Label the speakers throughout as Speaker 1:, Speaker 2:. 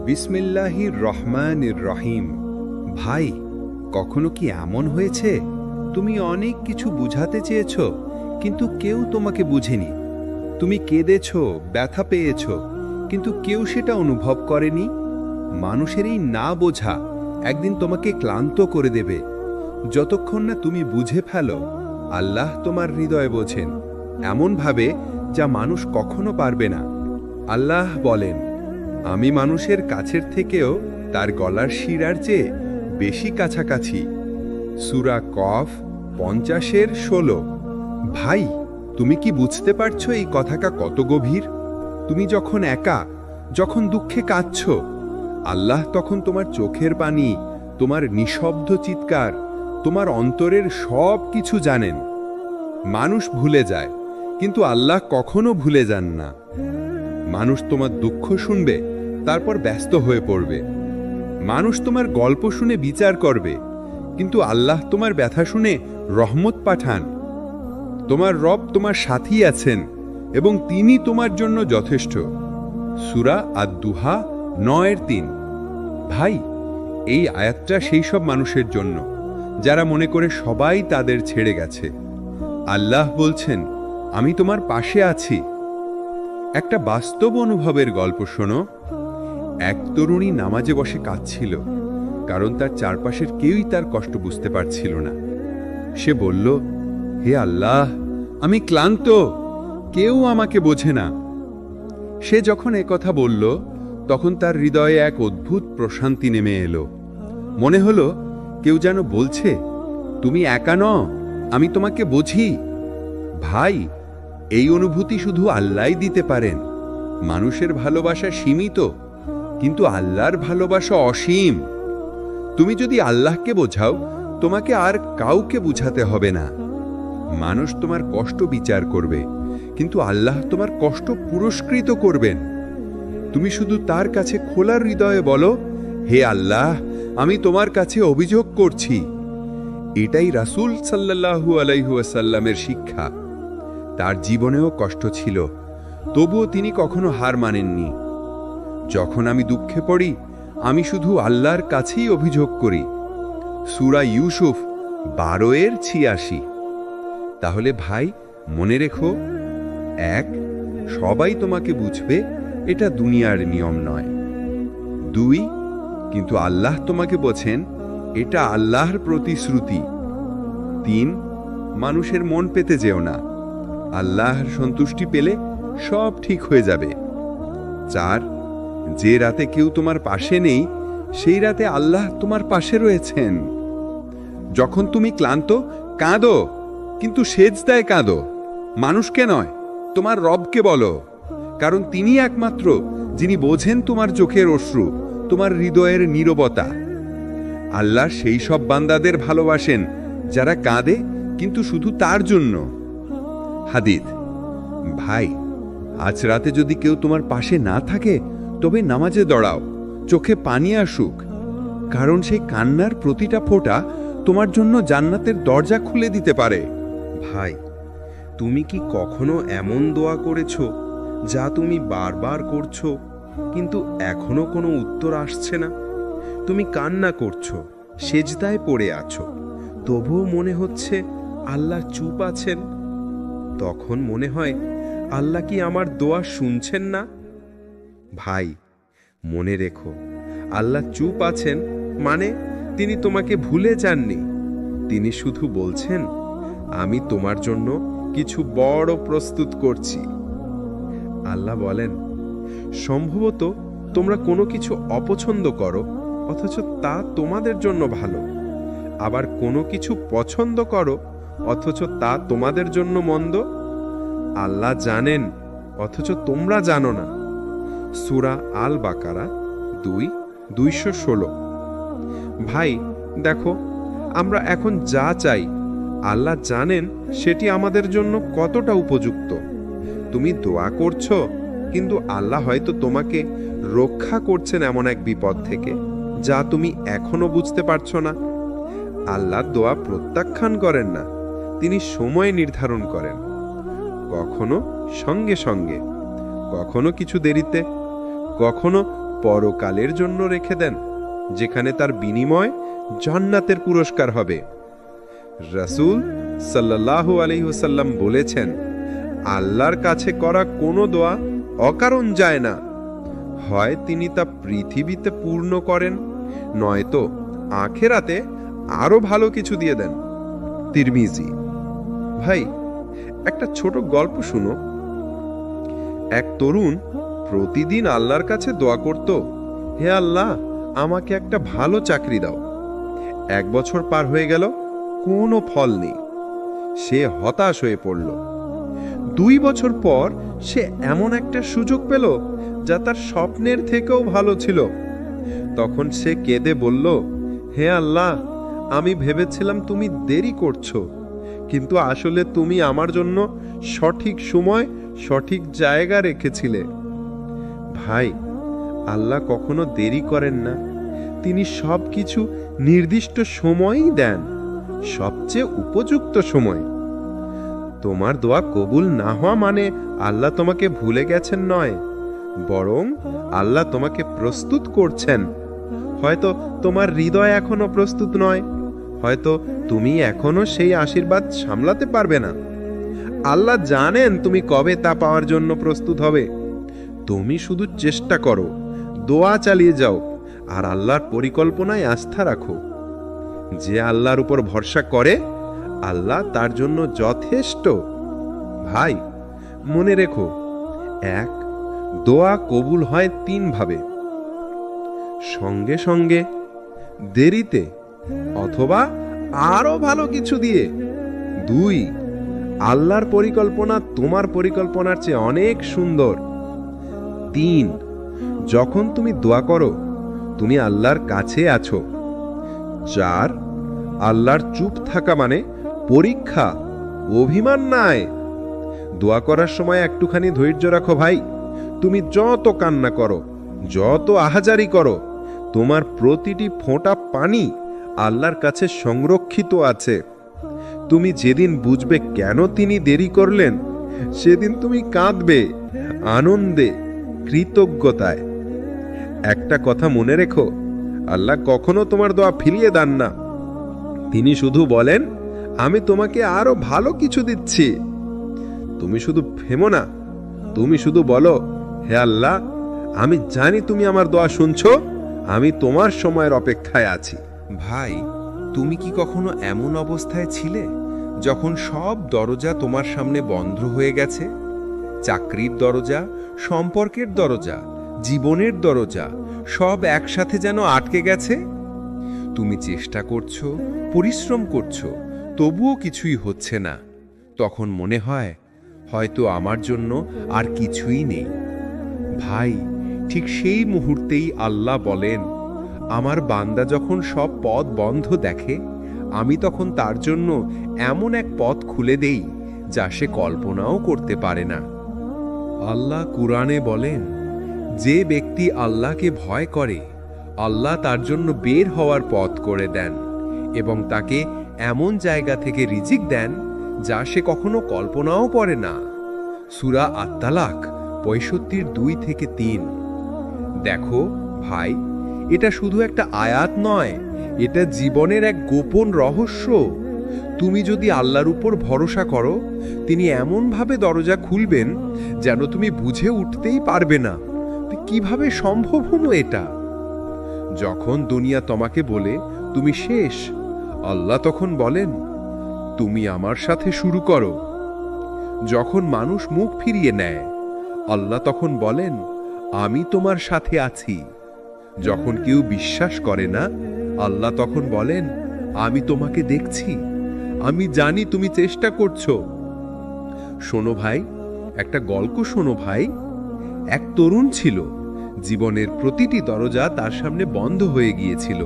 Speaker 1: বিসমিল্লাহির রহমানির রহিম। ভাই, কখনো কি এমন হয়েছে তুমি অনেক কিছু বুঝাতে চেয়েছ, কিন্তু কেউ তোমাকে বুঝেনি? তুমি কেঁদেছ, ব্যথা পেয়েছ, কিন্তু কেউ সেটা অনুভব করেনি? মানুষের এই না বোঝা একদিন তোমাকে ক্লান্ত করে দেবে। যতক্ষণ না তুমি বুঝে ফেলো, আল্লাহ তোমার হৃদয় বোঝেন এমনভাবে যা মানুষ কখনো পারবে না। আল্লাহ বলেন, আমি মানুষের কাছের থেকেও তার গলার শিরার চেয়ে বেশি কাছাকাছি। সূরা কফ 50-16। ভাই, তুমি কি বুঝতে পারছো এই কথাটা কত গভীর? তুমি যখন একা, যখন দুঃখে কাঁদছ, আল্লাহ তখন তোমার চোখের পানি, তোমার নিঃশব্দ চিৎকার, তোমার অন্তরের সব কিছু জানেন। মানুষ ভুলে যায়, কিন্তু আল্লাহ কখনো ভুলে যান না। মানুষ তোমার দুঃখ শুনবে, তারপর ব্যস্ত হয়ে পড়বে। মানুষ তোমার গল্প শুনে বিচার করবে, কিন্তু আল্লাহ তোমার ব্যথা শুনে রহমত পাঠান। তোমার রব তোমার সাথী আছেন এবং তিনি তোমার জন্য যথেষ্ট। সূরা আদ-দুহা 9-3। ভাই, এই আয়াতটা সেই সব মানুষের জন্য যারা মনে করে সবাই তাদের ছেড়ে গেছে। আল্লাহ বলছেন, আমি তোমার পাশে আছি। একটা বাস্তব অনুভবের গল্প শোনো। এক তরুণী নামাজে বসে কাঁদছিল, কারণ তার চারপাশের কেউই তার কষ্ট বুঝতে পারছিল না। সে বলল, হে আল্লাহ, আমি ক্লান্ত, কেউ আমাকে বোঝে না। সে যখন কথা বলল, তখন তার হৃদয়ে এক অদ্ভুত প্রশান্তি নেমে এলো। মনে হলো কেউ যেন বলছে, তুমি একা নও, আমি তোমাকে বুঝি। ভাই, এই অনুভূতি শুধু আল্লাহই দিতে পারেন। মানুষের ভালোবাসা সীমিত, কিন্তু আল্লাহর ভালোবাসা অসীম। তুমি যদি আল্লাহকে বোঝাও, তোমাকে আর কাউকে বুঝাতে হবে না। মানুষ তোমার কষ্ট বিচার করবে, কিন্তু আল্লাহ তোমার কষ্ট পুরস্কৃত করবেন। তুমি শুধু তার কাছে খোলা হৃদয়ে বলো, হে আল্লাহ, আমি তোমার কাছে অভিযোগ করছি। এটাই রাসূল সাল্লাল্লাহু আলাইহি ওয়াসাল্লামের শিক্ষা। তার জীবনেও কষ্ট ছিল, তবুও তিনি কখনো হার মানেননি। যখন আমি দুঃখে পড়ি, আমি শুধু আল্লাহর কাছেই অভিযোগ করি। সূরা ইউসুফ 12-86। তাহলে ভাই, মনে রেখো, 1, সবাই তোমাকে বুঝবে, এটা দুনিয়ার নিয়ম নয়। 2, কিন্তু আল্লাহ তোমাকে বোঝেন, এটা আল্লাহর প্রতিশ্রুতি। 3, মানুষের মন পেতে যেও না, আল্লাহর সন্তুষ্টি পেলে সব ঠিক হয়ে যাবে। 4, যে রাতে কেউ তোমার পাশে নেই, সেই রাতে আল্লাহ তোমার পাশে রয়েছেন। যখন তুমি ক্লান্ত, কাঁদো, কিন্তু সেজদায় কাঁদো। মানুষকে নয়, তোমার রবকে বলো, কারণ তিনি একমাত্র যিনি বোঝেন তোমার চোখের অশ্রু, তোমার হৃদয়ের নীরবতা। আল্লাহ সেই সব বান্দাদের ভালোবাসেন যারা কাঁদে, কিন্তু শুধু তার জন্য। হাদিস। ভাই, আজ রাতে যদি কেউ তোমার পাশে না থাকে, তবে নামাজে দাঁড়াও, চোখে পানি আসুক, কারণ সেই কান্নার প্রতিটা ফোঁটা তোমার জন্য জান্নাতের দরজা খুলে দিতে পারে।
Speaker 2: ভাই, তুমি কি কখনো এমন দোয়া করেছো যা তুমি বারবার করছো, কিন্তু এখনো কোনো উত্তর আসছে না? তুমি কান্না করছো, সেজদায় পড়ে আছো, তবুও মনে হচ্ছে আল্লাহ চুপ আছেন। তখন মনে হয়, আল্লাহ কি আমার দোয়া শুনছেন না? ভাই, মনে রেখো, আল্লাহ চুপ আছেন মানে তিনি তোমাকে ভুলে যাননি। তিনি শুধু বলছেন, আমি তোমার জন্য কিছু বড় প্রস্তুত করছি। আল্লাহ বলেন, সম্ভবত তোমরা কোনো কিছু অপছন্দ করো, অথচ তা তোমাদের জন্য ভালো। আবার কোনো কিছু পছন্দ করো, অথচ তা তোমাদের জন্য মন্দ। আল্লাহ জানেন, অথচ তোমরা জানো না। সূরা আল বাকারা 2:216। ভাই, দেখো, আমরা এখন যা চাই, আল্লাহ জানেন সেটি আমাদের জন্য কতটা উপযুক্ত। তুমি দোয়া করছো, কিন্তু আল্লাহ হয়তো তোমাকে রক্ষা করছেন এমন এক বিপদ থেকে যা তুমি এখনো বুঝতে পারছো না। আল্লাহ দোয়া প্রত্যাখ্যান করেন না, তিনি সময় নির্ধারণ করেন, কখনো সঙ্গে সঙ্গে, কখনো কিছু দেরিতে, কখনো পরকালের জন্য রেখে দেন, যেখানে তার বিনিময় জান্নাতের পুরস্কার হবে। রাসূল সাল্লাল্লাহু আলাইহি ওয়াসাল্লাম বলেছেন, আল্লাহর কাছে করা কোনো দোয়া অকারণ যায় না। হয় তিনি তা পৃথিবীতে পূর্ণ করেন, নয়তো আখিরাতে আরো ভালো কিছু দিয়ে দেন। তিরমিজি। ভাই, একটা ছোট গল্প শুনো। এক তরুণ প্রতিদিন আল্লাহর কাছে দোয়া করত, হে আল্লাহ, আমাকে একটা ভালো চাকরি দাও। 1 বছর পার হয়ে গেল, কোনো ফল নেই। সে হতাশ হয়ে পড়ল। 2 বছর পর সে এমন একটা সুযোগ পেল যা তার স্বপ্নের থেকেও ভালো ছিল। তখন সে কেঁদে বলল, হে আল্লাহ, আমি ভেবেছিলাম তুমি দেরি করছো, কিন্তু আসলে তুমি আমার জন্য সঠিক সময় সঠিক জায়গা রেখেছিলে। ভাই, আল্লাহ কখনো দেরি করেন না। তিনি সবকিছু নির্দিষ্ট সময়ই দেন, সবচেয়ে উপযুক্ত সময়। তোমার দোয়া কবুল না হওয়া মানে আল্লাহ তোমাকে ভুলে গেছেন নয়, বরং আল্লাহ তোমাকে প্রস্তুত করছেন। হয়তো তোমার হৃদয় এখনো প্রস্তুত নয়, হয়তো তুমি এখনো সেই আশীর্বাদ সামলাতে পারবে না। আল্লাহ জানেন তুমি কবে তা পাওয়ার জন্য প্রস্তুত হবে। তুমি শুধু চেষ্টা করো, দোয়া চালিয়ে যাও, আর আল্লাহর পরিকল্পনায় আস্থা রাখো। যে আল্লাহর উপর ভরসা করে, আল্লাহ তার জন্য যথেষ্ট। ভাই, মনে রেখো, 1, দোয়া কবুল হয় 3 ভাবে: সঙ্গে সঙ্গে, দেরিতে, অথবা আরো ভালো কিছু দিয়ে। 2, আল্লাহর পরিকল্পনা তোমার পরিকল্পনার চেয়ে অনেক সুন্দর। 3, যখন তুমি দোয়া করো, তুমি আল্লাহর কাছে আছো। 4, আল্লাহর চুপ থাকা মানে পরীক্ষা, অভিমান নাই। দোয়া করার সময় একটুখানি ধৈর্য রাখো ভাই। তুমি যত কান্না করো, যত আহাজারি করো, তোমার প্রতিটি ফোঁটা পানি আল্লাহর কাছে সংরক্ষিত আছে। তুমি যেদিন বুঝবে কেন তিনি দেরি করলেন, সেদিন তুমি কাঁদবে আনন্দে, কৃতজ্ঞতায়। একটা কথা মনে রেখো, আল্লাহ কখনো তোমার দোয়া ফিরিয়ে দেন না। তিনি শুধু বলেন, আমি তোমাকে আরো ভালো কিছু দিচ্ছি। তুমি শুধু থেমো না, তুমি শুধু বলো, হে আল্লাহ, আমি জানি তুমি আমার দোয়া শুনছো, আমি তোমার সময়ের অপেক্ষায় আছি।
Speaker 1: ভাই, তুমি কি কখনো এমন অবস্থায় ছিলে যখন সব দরজা তোমার সামনে বন্ধ হয়ে গেছে? চাকরির দরজা, সম্পর্কের দরজা, জীবনের দরজা, সব একসাথে যেন আটকে গেছে। তুমি চেষ্টা করছো, পরিশ্রম করছো, তবুও কিছুই হচ্ছে না। তখন মনে হয়, হয়তো আমার জন্য আর কিছুই নেই। ভাই, ঠিক সেই মুহূর্তেই আল্লাহ বলেন, আমার বান্দা যখন সব পথ বন্ধ দেখে, আমি তখন তার জন্য এমন এক পথ খুলে দেই যা সে কল্পনাও করতে পারে না। আল্লাহ কুরআনে বলেন, যে ব্যক্তি আল্লাহকে ভয় করে, আল্লাহ তার জন্য বের হওয়ার পথ করে দেন এবং তাকে এমন জায়গা থেকে রিজিক দেন যা সে কখনো কল্পনাও করে না। সূরা আত-তালাক 65-2-3। দেখো ভাই, এটা শুধু একটা আয়াত নয়, এটা জীবনের এক গোপন রহস্য। তুমি যদি আল্লাহর উপর ভরসা করো, তিনি এমনভাবে দরজা খুলবেন যেন তুমি বুঝে উঠতেই পারবে না কিভাবে সম্ভব হলো এটা। যখন দুনিয়া তোমাকে বলে তুমি শেষ, আল্লাহ তখন বলেন, তুমি আমার সাথে শুরু করো। যখন মানুষ মুখ ফিরিয়ে নেয়, আল্লাহ তখন বলেন, আমি তোমার সাথে আছি। যখন কেউ বিশ্বাস করে না, আল্লাহ তখন বলেন, আমি তোমাকে দেখছি, আমি জানি তুমি চেষ্টা করছো। শোনো ভাই, একটা গল্প শোনো ভাই। এক তরুণ ছিল, জীবনের প্রতিটি দরজা তার সামনে বন্ধ হয়ে গিয়েছিল।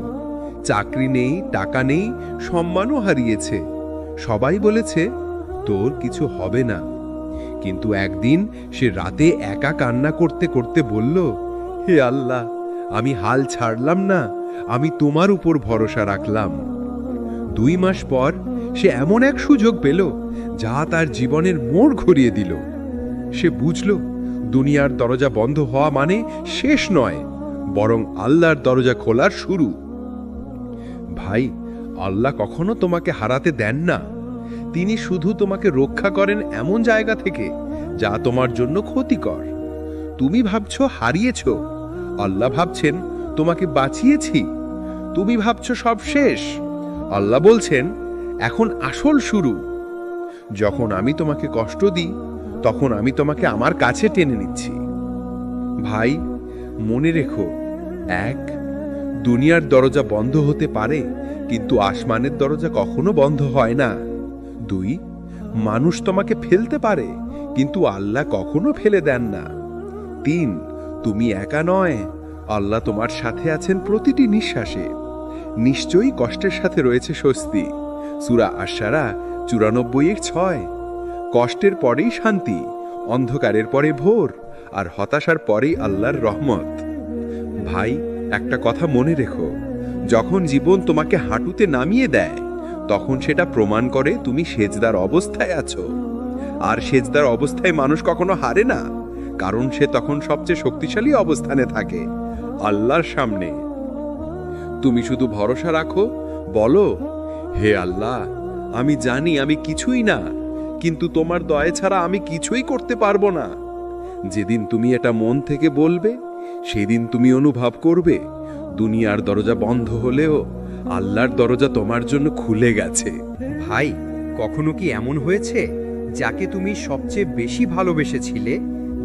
Speaker 1: চাকরি নেই, টাকা নেই, সম্মানও হারিয়েছে। সবাই বলেছে, তোর কিছু হবে না। কিন্তু একদিন সে রাতে একা কান্না করতে করতে বলল, হে আল্লাহ, আমি হাল ছাড়লাম না, আমি তোমার উপর ভরসা রাখলাম। 2 মাস পর সে এমন এক সুযোগ পেল যা তার জীবনের মোড় ঘুরিয়ে দিল। সে বুঝল, দুনিয়ার দরজা বন্ধ হওয়া মানে শেষ নয়, বরং আল্লাহর দরজা খোলার শুরু। ভাই, আল্লাহ কখনো তোমাকে হারাতে দেন না। তিনি শুধু তোমাকে রক্ষা করেন এমন জায়গা থেকে যা তোমার জন্য ক্ষতিকর। তুমি ভাবছো হারিয়েছ, আল্লাহ ভাবছেন তোমাকে বাঁচিয়েছি। তুমি ভাবছো সব শেষ, আল্লাহ বলছেন এখন আসল শুরু। যখন আমি তোমাকে কষ্ট দিই, তখন আমি তোমাকে আমার কাছে টেনে নিচ্ছি। ভাই, মনে রেখো, এক, দুনিয়ার দরজা বন্ধ হতে পারে, কিন্তু আসমানের দরজা কখনো বন্ধ হয় না। দুই, মানুষ তোমাকে ফেলতে পারে, কিন্তু আল্লাহ কখনো ফেলে দেন না। তিন, তুমি একা নয়, আল্লাহ তোমার সাথে আছেন প্রতিটি নিঃশ্বাসে। নিশ্চয়ই কষ্টের সাথে রয়েছে স্বস্তি। সূরা আশ-শারা 94:6। কষ্টের পরেই শান্তি, অন্ধকারের পরে ভোর, আর হতাশার পরেই আল্লাহর রহমত। ভাই, একটা কথা মনে রেখো, যখন জীবন তোমাকে হাঁটুতে নামিয়ে দেয়, তখন সেটা প্রমাণ করে তুমি সেজদার অবস্থায় আছো। আর সেজদার অবস্থায় মানুষ কখনো হারে না, কারণ সে তখন সবচেয়ে শক্তিশালী অবস্থানে থাকে, আল্লাহর সামনে। তুমি শুধু ভরসা রাখো, বলো, হে আল্লাহ, আমি জানি আমি কিছুই না, কিন্তু তোমার দয়া ছাড়া আমি কিছুই করতে পারবো না। যেদিন তুমি এটা মন থেকে বলবে, সেদিন তুমি অনুভব করবে দুনিয়ার দরজা বন্ধ হলেও আল্লাহর দরজা তোমার জন্য খুলে গেছে।
Speaker 3: ভাই, কখনো কি এমন হয়েছে যাকে তুমি সবচেয়ে বেশি ভালোবেসেছিলে,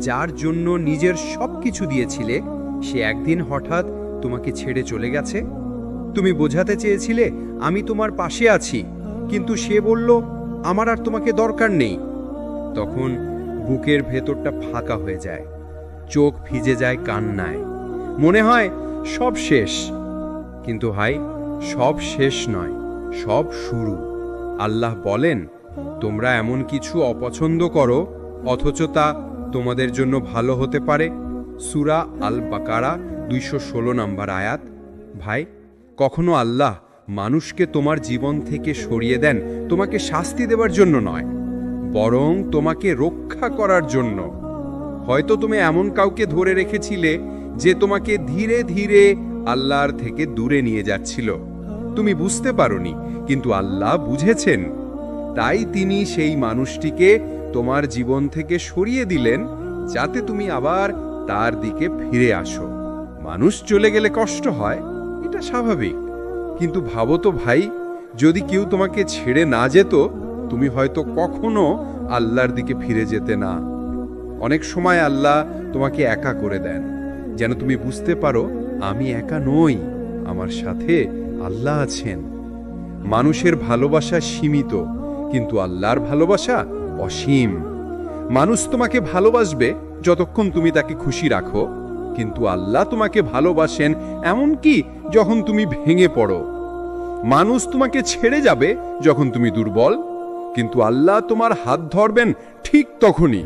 Speaker 3: যার জন্য নিজের সবকিছু দিয়েছিলে, সে একদিন হঠাৎ তোমাকে ছেড়ে চলে গেছে? তুমি বোঝাতে চেয়েছিলে আমি তোমার পাশে আছি, কিন্তু সে বলল আমার আর তোমাকে দরকার নেই। তখন বুকের ভেতরটা ফাঁকা হয়ে যায়, চোখ ভিজে যায় কান্নায়, মনে হয় সব শেষ। কিন্তু ভাই, সব শেষ নয়, সব শুরু। আল্লাহ বলেন, তোমরা এমন কিছু অপছন্দ করো, অথচ তা তোমাদের জন্য ভালো হতে পারে। সূরা আল বাকারা 216 নম্বর আয়াত। ভাই, কখনো আল্লাহ মানুষকে তোমার জীবন থেকে সরিয়ে দেন তোমাকে শাস্তি দেওয়ার জন্য নয়, বরং তোমাকে রক্ষা করার জন্য। হয়তো তুমি এমন কাউকে ধরে রেখেছিলে যে তোমাকে ধীরে ধীরে আল্লাহর থেকে দূরে নিয়ে যাচ্ছিল। তুমি বুঝতে পারোনি, কিন্তু আল্লাহ বুঝেছেন। তাই তিনি সেই মানুষটিকে তোমার জীবন থেকে সরিয়ে দিলেন, যাতে তুমি আবার তার দিকে ফিরে আসো। মানুষ চলে গেলে কষ্ট হয়, এটা স্বাভাবিক। কিন্তু ভাবো তো ভাই, যদি কেউ তোমাকে ছেড়ে না যেত, তুমি হয়তো কখনো আল্লাহর দিকে ফিরে যেতে না। অনেক সময় আল্লাহ তোমাকে একা করে দেন, যেন তুমি বুঝতে পারো আমি একা নই, আমার সাথে আল্লাহ আছেন। মানুষের ভালোবাসা সীমিত, কিন্তু আল্লাহর ভালোবাসা অসীম। মানুষ তোমাকে ভালোবাসবে যতক্ষণ তুমি তাকে খুশি রাখো, কিন্তু আল্লাহ তোমাকে ভালোবাসেন এমনকি যখন তুমি ভেঙে পড়ো। মানুষ তোমাকে ছেড়ে যাবে যখন তুমি দুর্বল, কিন্তু আল্লাহ তোমার হাত ধরবেন ঠিক তখনই।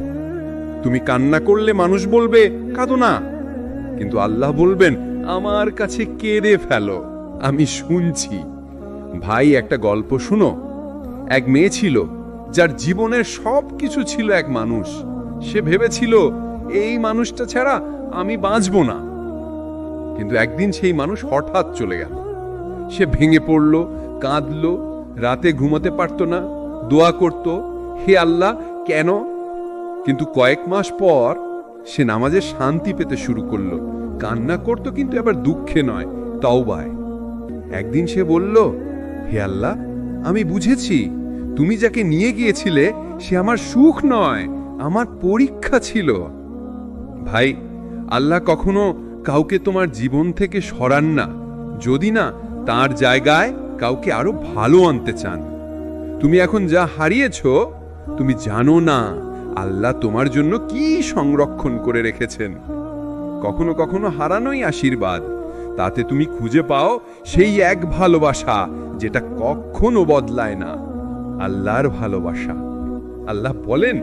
Speaker 3: তুমি কান্না করলে মানুষ বলবে কাঁদো না, কিন্তু আল্লাহ বলবেন আমার কাছে কেঁদে ফেলো, আমি শুনছি। ভাই, একটা গল্প শুনো। এক মেয়ে ছিল যার জীবনের সব কিছু ছিল এক মানুষ। সে ভেবেছিল এই মানুষটা ছাড়া আমি বাঁচব না। কিন্তু একদিন সেই মানুষ হঠাৎ চলে গেল। সে ভেঙে পড়ল, কাঁদল, রাতে ঘুমাতে পারত না, দোয়া করত, হে আল্লাহ কেন? কিন্তু কয়েক মাস পর সে নামাজে শান্তি পেতে শুরু করলো। কান্না করত, কিন্তু এবার দুঃখে নয়, তাওবায়। একদিন সে বলল, হে আল্লাহ, আমি বুঝেছি তুমি যাকে নিয়ে গিয়েছিলে সে আমার সুখ নয়, আমার পরীক্ষা ছিল। ভাই, আল্লাহ কখনো কাউকে তোমার জীবন থেকে সরান না, যদি না তার জায়গায় কাউকে আরো ভালো আনতে চান। তুমি এখন যা হারিয়েছ, তুমি জানো না আল্লাহ তোমার জন্য কি সংরক্ষণ করে রেখেছেন। কখনো কখনো হারানোই আশীর্বাদ, তাতে তুমি খুঁজে পাও সেই এক ভালোবাসা যেটা কখনো বদলায় না, আল্লাহর ভালোবাসা। আল্লাহ বলেন,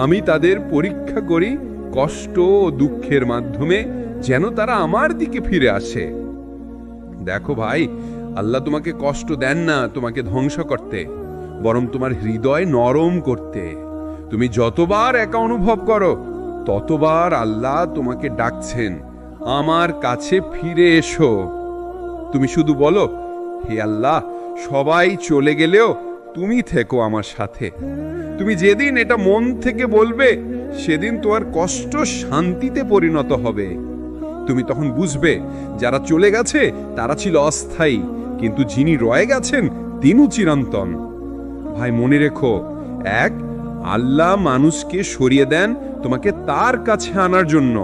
Speaker 3: আমি তাদের পরীক্ষা করি কষ্ট ও দুঃখের মাধ্যমে, যেন তারা আমার দিকে ফিরে আসে। দেখো ভাই, আল্লাহ তোমাকে কষ্ট দেন না তোমাকে ধ্বংস করতে, বরং তোমার হৃদয় নরম করতে। তুমি যতবার একা অনুভব করো, ততবার আল্লাহ তোমাকে ডাকছেন,
Speaker 2: আমার কাছে ফিরে এসো। তুমি শুধু বলো, হে আল্লাহ, সবাই চলে গেলেও তুমি থেকো আমার সাথে। তুমি যেদিন এটা মন থেকে বলবে, সেদিন তোমার কষ্ট শান্তিতে পরিণত হবে। তুমি তখন বুঝবে যারা চলে গেছে তারা ছিল অস্থায়ী, কিন্তু যিনি রয়ে গেছেন তিনিও চিরন্তন। ভাই, মনে রেখো, এক, আল্লাহ মানুষকে সরিয়ে দেন তোমাকে তার কাছে আনার জন্য।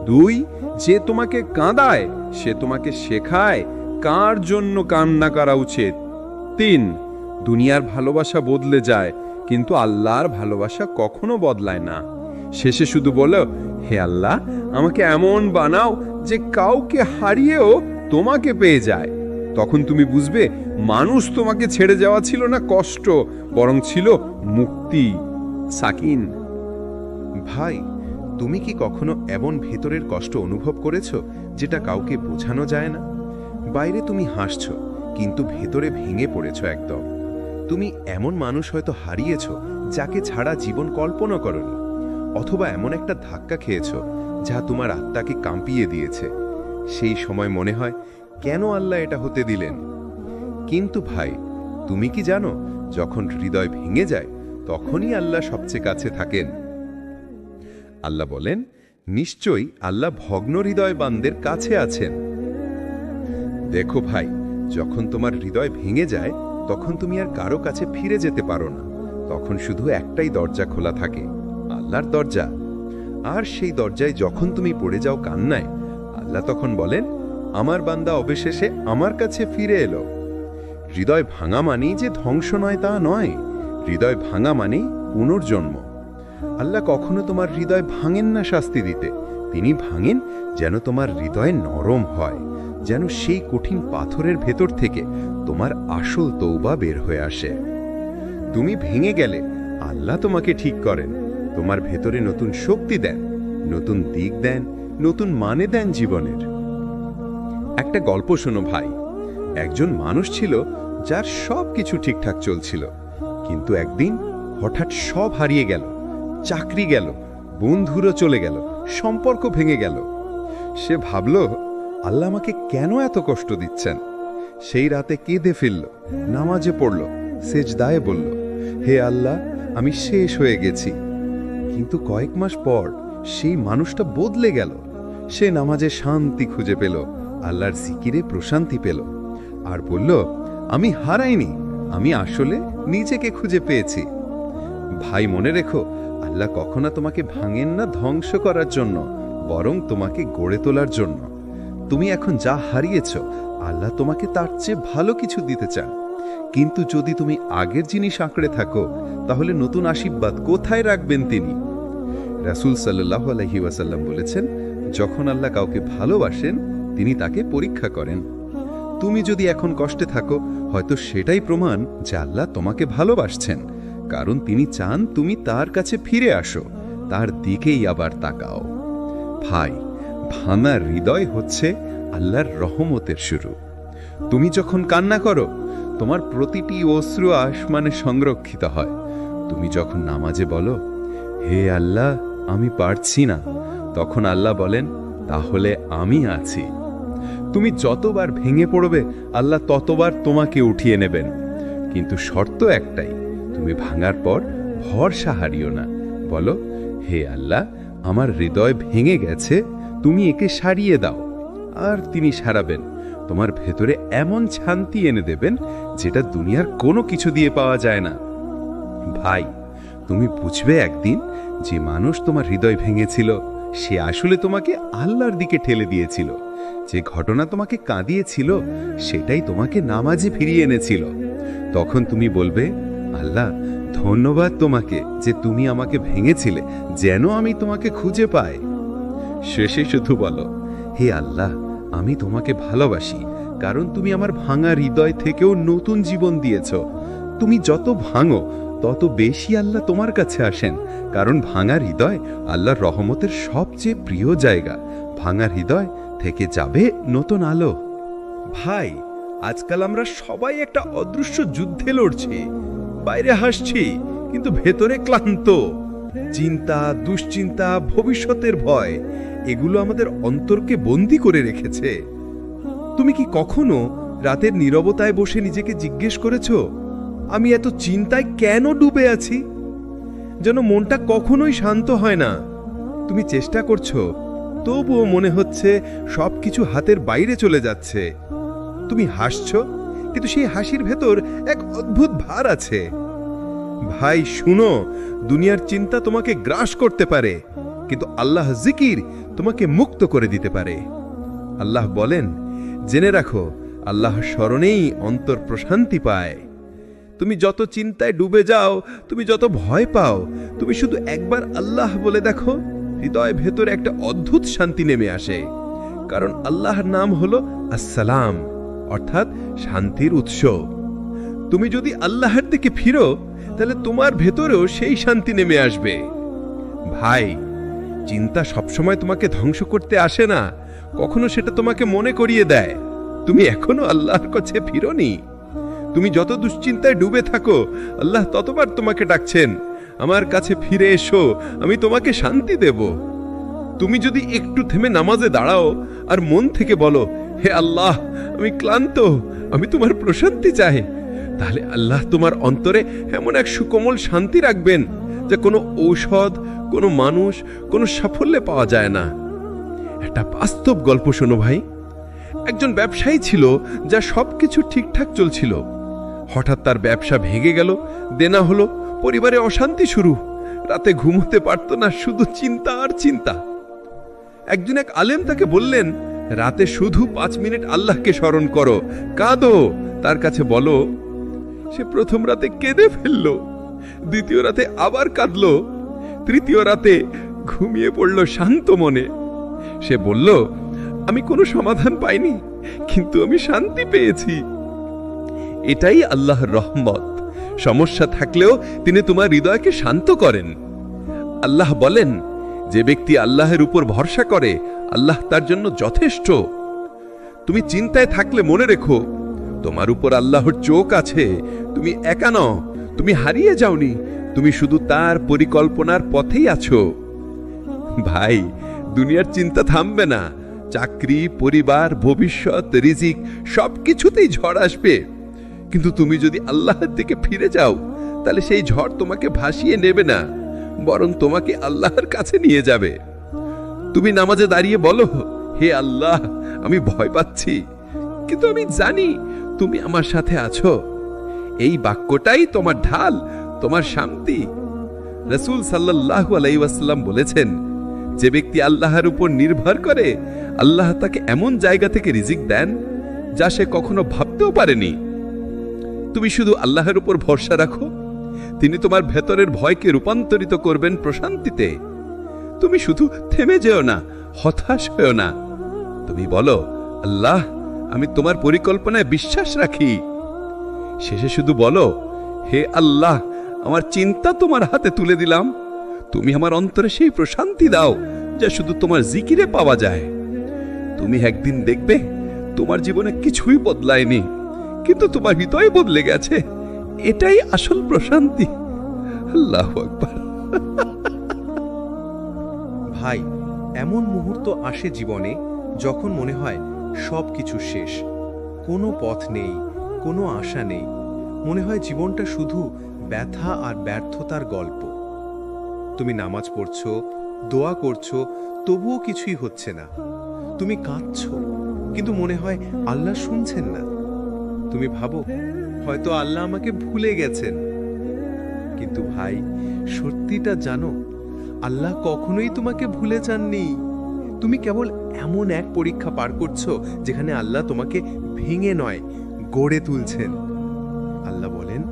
Speaker 2: দুই, যে তোমাকে কাঁদায় সে তোমাকে শেখায় কার জন্য কান্না করা উচিত। তিন, দুনিয়ার ভালোবাসা বদলে যায়, কিন্তু আল্লাহর ভালোবাসা কখনো বদলায় না। শেষে শুধু বলো, হে আল্লাহ, আমাকে এমন বানাও যে কাউকে হারিয়েও তোমাকে পেয়ে যায়। তখন তুমি বুঝবে মানুষ তোমাকে ছেড়ে যাওয়া ছিল না কষ্ট, বরং ছিল মুক্তি। সাকিন।
Speaker 1: ভাই, তুমি কি কখনো এমন ভেতরের কষ্ট অনুভব করেছো যেটা কাউকে বোঝানো যায় না? বাইরে তুমি হাসছো, কিন্তু ভেতরে ভেঙে পড়েছো একদম। তুমি এমন মানুষ হয়তো হারিয়েছো যাকে ছাড়া জীবন কল্পনা করনি, অথবা এমন একটা ধাক্কা খেয়েছো যা তোমার আত্মাকে কাঁপিয়ে দিয়েছে। সেই সময় মনে হয়, কেন আল্লাহ এটা হতে দিলেন? কিন্তু ভাই, তুমি কি জানো, যখন হৃদয় ভেঙে যায় তখনই আল্লাহ সবচেয়ে কাছে থাকেন। আল্লাহ বলেন, নিশ্চয়ই আল্লাহ ভগ্ন হৃদয় বান্দের কাছে আছেন। দেখো ভাই, যখন তোমার হৃদয় ভেঙে যায় তখন তুমি আর কারো কাছে ফিরে যেতে পারো না। তখন শুধু একটাই দরজা খোলা থাকে, আল্লাহর দরজা। আর সেই দরজায় যখন তুমি পড়ে যাও কান্নায়, আল্লাহ তখন বলেন, আমার বান্দা অবশেষে আমার কাছে ফিরে এলো। হৃদয় ভাঙা মানেই যে ধ্বংস নয় তা নয়, হৃদয় ভাঙা মানেই পুনর্জন্ম। আল্লাহ কখনো তোমার হৃদয় ভাঙেন না শাস্তি দিতে, তিনি ভাঙেন যেন তোমার হৃদয় নরম হয়, যেন সেই কঠিন পাথরের ভেতর থেকে তোমার আসল তৌবা বের হয়ে আসে। তুমি ভেঙে গেলে আল্লাহ তোমাকে ঠিক করেন, তোমার ভেতরে নতুন শক্তি দেন, নতুন দিক দেন, নতুন মানে দেন জীবনের। একটা গল্প শোনো ভাই। একজন মানুষ ছিল যার সব কিছু ঠিকঠাক চলছিল, কিন্তু একদিন হঠাৎ সব হারিয়ে গেল। চাকরি গেল, বন্ধুরও চলে গেল, সম্পর্ক ভেঙে গেল। সে ভাবল, আল্লাহ আমাকে কেন এত কষ্ট দিচ্ছেন? সেই রাতে কেঁদে ফেলল, নামাজে পড়ল, সেজদায় বলল, হে আল্লাহ, আমি শেষ হয়ে গেছি। কিন্তু কয়েক মাস পর সেই মানুষটা বদলে গেল। সে নামাজে শান্তি খুঁজে পেল, আল্লাহর জিকিরে প্রশান্তি পেল, আর বলল, আমি হারাইনি, আমি আসলে নিজেকে খুঁজে পেয়েছি। ভাই, মনে রেখো, আল্লাহ কখনো তোমাকে ভাঙেন না ধ্বংস করার জন্য, বরং তোমাকে গড়ে তোলার জন্য। তুমি এখন যা হারিয়েছ, আল্লাহ তোমাকে তার চেয়ে ভালো কিছু দিতে চান। কিন্তু যদি তুমি আগের জিনিস আঁকড়ে থাকো, তাহলে নতুন আশীর্বাদ কোথায় রাখবেন তিনি? রাসূল সাল্লাল্লাহু আলাইহি ওয়াসাল্লাম বলেছেন, যখন আল্লাহ কাউকে ভালোবাসেন তিনি তাকে পরীক্ষা করেন। তুমি যদি এখন কষ্টে থাকো, হয়তো সেটাই প্রমাণ যে আল্লাহ তোমাকে ভালোবাসছেন, কারণ তিনি চান তুমি তার কাছে ফিরে আসো, তার দিকেই আবার তাকাও। ভাই, ভাঙা হৃদয় হচ্ছে আল্লাহর রহমতের শুরু। তুমি যখন কান্না করো, তোমার প্রতিটি অশ্রু আসমানে সংরক্ষিত হয়। তুমি যখন নামাজে বলো, হে আল্লাহ, আমি পারছি না, তখন আল্লাহ বলেন, তাহলে আমি আছি। তুমি যতবার ভেঙে পড়বে, আল্লাহ ততবার তোমাকে উঠিয়ে নেবেন। কিন্তু শর্ত একটাই, তুমি ভাঙার পর ভরসা হারিও না। বলো, হে আল্লাহ, আমার হৃদয় ভেঙে গেছে, তুমি একে সারিয়ে দাও। আর তিনি সারাবেন, তোমার ভেতরে এমন শান্তি এনে দেবেন যেটা দুনিয়ার কোনো কিছু দিয়ে পাওয়া যায় না। ভাই, তুমি বুঝবে একদিন যে মানুষ তোমার হৃদয় ভেঙেছিল সে আসলে তোমাকে আল্লাহর দিকে ঠেলে দিয়েছিল। যে ঘটনা তোমাকে কাঁদিয়েছিল সেটাই তোমাকে নামাজে ফিরিয়ে এনেছিল। তখন তুমি বলবে, আল্লাহ, ধন্যবাদ তোমাকে যে তুমি আমাকে ভেঙেছিলে যেন আমি তোমাকে খুঁজে পাই। শেষে শুধু বলো, হে আল্লাহ, আমি তোমাকে ভালোবাসি, কারণ তুমি আমার ভাঙা হৃদয় থেকেও নতুন জীবন দিয়েছ। তুমি যত ভাঙো তত বেশি আল্লাহ তোমার কাছে আসেন, কারণ ভাঙা হৃদয় আল্লাহর রহমতের সবচেয়ে প্রিয় জায়গা। ভাঙা হৃদয় থেকে যাবে নতুন আলো।
Speaker 2: ভাই, আজকাল আমরা সবাই একটা অদৃশ্য যুদ্ধে লড়ছি। বাইরে হাসছি, কিন্তু ভেতরে ক্লান্ত। চিন্তা, দুশ্চিন্তা, ভবিষ্যতের ভয়, এগুলো আমাদের অন্তরকে বন্দি করে রেখেছে। তুমি কি কখনো রাতের নীরবতায় বসে নিজেকে জিজ্ঞেস করেছো, আমি এত চিন্তায় কেন ডুবে আছি? যেন মনটা কখনোই শান্ত হয় না। তুমি চেষ্টা করছো, তবুও মনে হচ্ছে সবকিছু হাতের বাইরে চলে যাচ্ছে। তুমি হাসছো, কিন্তু সেই হাসির ভেতর এক অদ্ভুত ভার আছে। ভাই শুনো, দুনিয়ার চিন্তা তোমাকে গ্রাস করতে পারে, কিন্তু আল্লাহ জিকির তোমাকে মুক্ত করে দিতে পারে। আল্লাহ বলেন, জেনে রাখো, আল্লাহ স্মরণেই অন্তর প্রশান্তি পায়। তুমি যত চিন্তায় ডুবে যাও, তুমি যত ভয় পাও, তুমি শুধু একবার আল্লাহ বলে দেখো, হৃদয় ভেতরে একটা অদ্ভুত শান্তি নেমে আসে। কারণ আল্লাহর নাম হলো আসসালাম, অর্থাৎ শান্তির উৎস। তুমি যদি আল্লাহর দিকে ফিরো, তাহলে তোমার ভেতরেও সেই শান্তি নেমে আসবে। ভাই, চিন্তা সবসময় তোমাকে ধ্বংস করতে আসে না, কখনো সেটা তোমাকে মনে করিয়ে দেয় তুমি এখনো আল্লাহর কাছে ফিরোনি। তুমি যত দুশ্চিন্তায় ডুবে থাকো, আল্লাহ ততবার তোমাকে ডাকছেন, আমার কাছে ফিরে এসো, আমি তোমাকে শান্তি দেব। তুমি যদি একটু থেমে নামাজে দাঁড়াও আর মন থেকে বলো, হে আল্লাহ, আমি ক্লান্ত, আমি তোমার প্রশান্তি চাই, তাহলে আল্লাহ তোমার অন্তরে এমন এক সুকোমল শান্তি রাখবেন, যে কোনো ঔষধ, কোনো মানুষ, কোনো সাফল্যে পাওয়া যায় না। একটা বাস্তব গল্প শোনো ভাই। একজন ব্যবসায়ী ছিল, যা সবকিছু ঠিকঠাক চলছিল। হঠাৎ তার ব্যবসা ভেঙে গেল, দেনা হলো, পরিবারে অশান্তি শুরু, রাতে ঘুমোতে পারত না, শুধু চিন্তা আর চিন্তা। একজন এক আলেম তাকে বললেন, রাতে শুধু 5 মিনিট আল্লাহকে স্মরণ করো, কাঁদো, তার কাছে বলো। সে প্রথম রাতে কেঁদে ফেলল, দ্বিতীয় রাতে আবার কাঁদল, তৃতীয় রাতে ঘুমিয়ে পড়ল শান্ত মনে। সে বলল, আমি কোনো সমাধান পাইনি, কিন্তু আমি শান্তি পেয়েছি। এটাই আল্লাহর রহমত। সমস্যা থাকলেও তিনি তোমার হৃদয়কে শান্ত করেন। আল্লাহ বলেন, যে ব্যক্তি আল্লাহের উপর ভরসা করে, আল্লাহ তার জন্য যথেষ্ট। তুমি চিন্তায় থাকলে মনে রেখো, তোমার উপর আল্লাহর চোখ আছে। তুমি একা নও, তুমি হারিয়ে যাওনি, তুমি শুধু তার পরিকল্পনার পথেই আছো। ভাই, দুনিয়ার চিন্তা থামবে না। চাকরি, পরিবার, ভবিষ্যৎ, রিজিক সবকিছুতেই ঝড় আসবে, কিন্তু তুমি যদি আল্লাহর দিকে ফিরে যাও, তাহলে সেই ঝড় তোমাকে ভাসিয়ে নেবে না, বরং তোমাকে আল্লাহর কাছে নিয়ে যাবে। তুমি নামাজে দাঁড়িয়ে বলো, হে আল্লাহ, আমি ভয় পাচ্ছি, কিন্তু আমি জানি তুমি আমার সাথে আছো। এই বাক্যটাই তোমার ঢাল, তোমার শান্তি। রাসূল সাল্লাল্লাহু আলাইহি ওয়াসাল্লাম বলেছেন, যে ব্যক্তি আল্লাহর উপর নির্ভর করে, আল্লাহ তাকে এমন জায়গা থেকে রিজিক দেন, যা সে কখনো ভাবতেও পারেনি। তুমি শুধু আল্লাহর উপর ভরসা রাখো, তিনি তোমার ভেতরের ভয়কে রূপান্তরিত করবেন প্রশান্তিতে। তুমি শুধু থেমে যেও না, হতাশ হয়েও না। তুমি বলো, আল্লাহ, আমি তোমার পরিকল্পনায় বিশ্বাস রাখি। শেষে শুধু বলো, হে আল্লাহ, আমার চিন্তা তোমার হাতে তুলে দিলাম। তুমি আমার অন্তরে সেই প্রশান্তি দাও, যা শুধু তোমার জিকিরে পাওয়া যায়। তুমি একদিন দেখবে, তোমার জীবনে কিছুই বদলায়নি, কিন্তু তোমার হৃদয় বদলে গেছে। এটাই আসল প্রশান্তি। আল্লাহু আকবার।
Speaker 3: ভাই, এমন মুহূর্ত আসে জীবনে যখন মনে হয় সবকিছু শেষ, কোনো পথ নেই, কোনো আশা নেই। মনে হয় জীবনটা শুধু ব্যথা আর ব্যর্থতার গল্প। তুমি নামাজ পড়ছো, দোয়া করছো, তবুও কিছুই হচ্ছে না। তুমি কাঁদছো, কিন্তু মনে হয় আল্লাহ শুনছেন না। তুমি ভাবো, হয়তো আল্লাহ আমাকে ভুলে গেছেন। কিন্তু ভাই, সত্যিটা জানো, আল্লাহ কখনোই তোমাকে ভুলে যাননি। তুমি কেবল এমন এক পরীক্ষা পার করছো, যেখানে আল্লাহ তোমাকে ভেঙে নয়, গড়ে তুলছেন। আল্লাহ বলেন,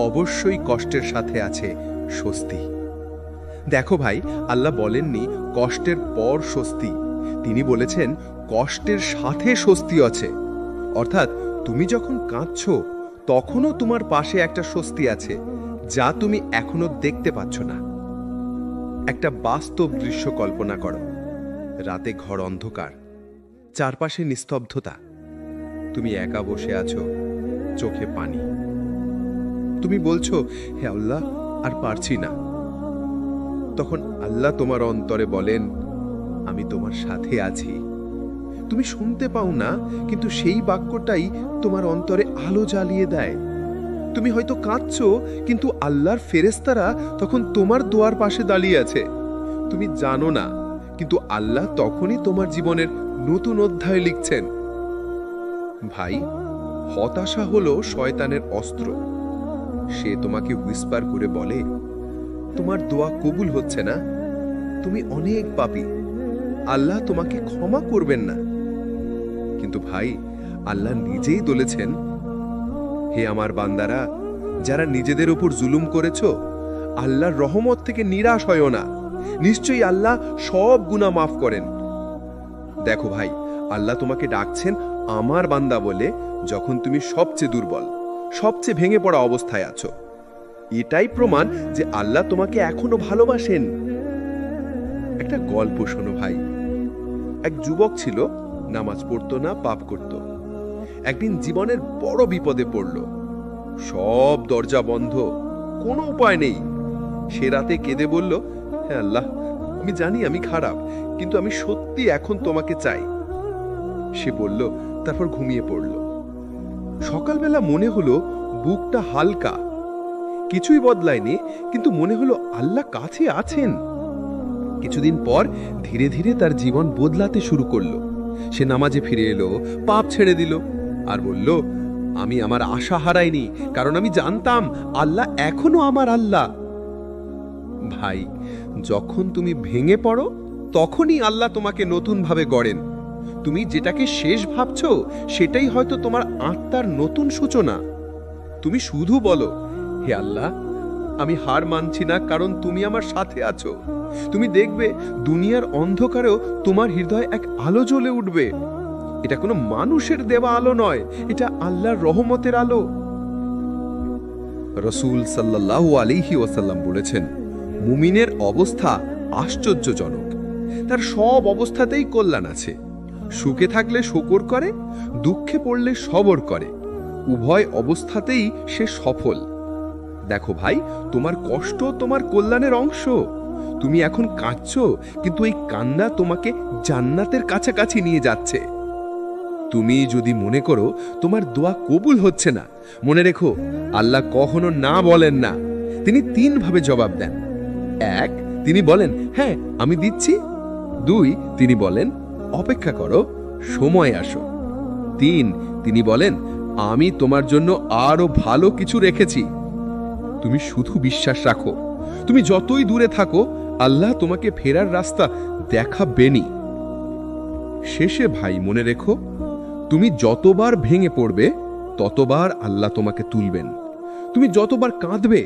Speaker 3: অবশ্যই কষ্টের সাথে আছে স্বস্তি। দেখো ভাই, আল্লাহ বলেননি কষ্টের পর স্বস্তি, তিনি বলেছেন কষ্টের সাথে স্বস্তি আছে। অর্থাৎ তুমি যখন কাঁদছো, তখনও তোমার পাশে একটা স্বস্তি আছে, যা তুমি এখনো দেখতে পাচ্ছ না। একটা বাস্তব দৃশ্য কল্পনা করো। রাতে ঘর অন্ধকার, চারপাশে নিস্তব্ধতা। তুমি একা বসে আছো, চোখে পানি। তুমি বলছো, হে আল্লাহ, আর পারছি না। তখন আল্লাহ তোমার অন্তরে বলেন,
Speaker 2: আমি তোমার সাথে আছি। তুমি শুনতে পাও না, কিন্তু সেই বাক্যটাই তোমার অন্তরে আলো জ্বালিয়ে দেয়। তুমি হয়তো কাঁদছো, কিন্তু আল্লাহর ফেরেশতারা তখন তোমার দোয়ার পাশে দাঁড়িয়ে আছে। তুমি জানো না, কিন্তু আল্লাহ তখনই তোমার জীবনের নতুন অধ্যায় লিখছেন। ভাই, হতাশা হলো শয়তানের অস্ত্র। সে তোমাকে হুইসপার করে বলে, তোমার দোয়া কবুল হচ্ছে না, তুমি অনেক পাপী, আল্লাহ তোমাকে ক্ষমা করবেন না। কিন্তু ভাই, আল্লাহ নিজেই বলেছেন, হে আমার বান্দারা, যারা নিজেদের উপর জুলুম করেছ, আল্লাহর রহমত থেকে নিরাশ হয়ো না। নিশ্চয়ই আল্লাহ সব গুনাহ মাফ করেন। দেখো ভাই, আল্লাহ তোমাকে ডাকছেন আমার বান্দা বলে, যখন তুমি সবচেয়ে দুর্বল, সবচেয়ে ভেঙে পড়া অবস্থায় আছো। এটাই প্রমাণ যে আল্লাহ তোমাকে এখনো ভালোবাসেন। একটা গল্প শোনো ভাই। এক যুবক ছিল, নামাজ পড়তো না, পাপ করত। একদিন জীবনের বড় বিপদে পড়ল। সব দরজা বন্ধ, কোনো উপায় নেই। সে রাতে কেঁদে বলল, হে আল্লাহ, আমি জানি আমি খারাপ, কিন্তু আমি সত্যি এখন তোমাকে চাই। সে বলল, তারপর ঘুমিয়ে পড়ল। সকালবেলা মনে হলো বুকটা হালকা, কিছুই বদলায়নি, কিন্তু মনে হলো আল্লাহ কাছে আছেন। কিছুদিন পর ধীরে ধীরে তার জীবন বদলাতে শুরু করলো। সে নামাজে ফিরে এলো, পাপ ছেড়ে দিল, আর বলল, আমি আমার আশা হারাইনি, কারণ আমি জানতাম আল্লাহ এখনো আমার আল্লাহ। ভাই, যখন তুমি ভেঙে পড়ো, তখনই আল্লাহ তোমাকে নতুনভাবে গড়েন। তুমি যেটাকে শেষ ভাবছো, সেটাই হয়তো তোমার আত্মার নতুন সূচনা। তুমি শুধু বলো, হে আল্লাহ, আমি হার মানছি না, কারণ তুমি আমার সাথে আছো। তুমি দেখবে দুনিয়ার অন্ধকারেও তোমার হৃদয়ে এক আলো জ্বলে উঠবে। এটা কোনো মানুষের দেওয়া আলো নয়, এটা আল্লাহর রহমতের আলো। রাসূল সাল্লাল্লাহু আলাইহি ওয়াসাল্লাম বলেছেন, মুমিনের অবস্থা আশ্চর্যজনক। তার সব অবস্থাতেই কল্যাণ আছে। সুখে থাকলে শুকর করে, দুঃখে পড়লে সবর করে। উভয় অবস্থাতেই সে সফল। দেখো ভাই, তোমার কষ্ট তোমার কল্যাণের অংশ। তুমি এখন কাঁদছো, কিন্তু এই কান্না তোমাকে জান্নাতের কাছাকাছি নিয়ে যাচ্ছে। তুমি যদি মনে করো তোমার দোয়া কবুল হচ্ছে না, মনে রেখো, আল্লাহ কখনো না বলেন না। তিনি 3 ভাবে জবাব দেন। 1, তিনি বলেন, হ্যাঁ আমি দিচ্ছি। 2, তিনি বলেন, অপেক্ষা করো, সময় আসো। 3, তিনি বলেন, আমি তোমার জন্য আরো ভালো কিছু রেখেছি। তুমি শুধু বিশ্বাস রাখো। তুমি যতই দূরে থাকো, আল্লাহ তোমাকে ফেরার রাস্তা দেখাবেনই। শেষে ভাই, মনে রেখো, তুমি যতবার ভেঙে পড়বে, ততবার আল্লাহ তোমাকে তুলবেন। তুমি যতবার কাঁদবে,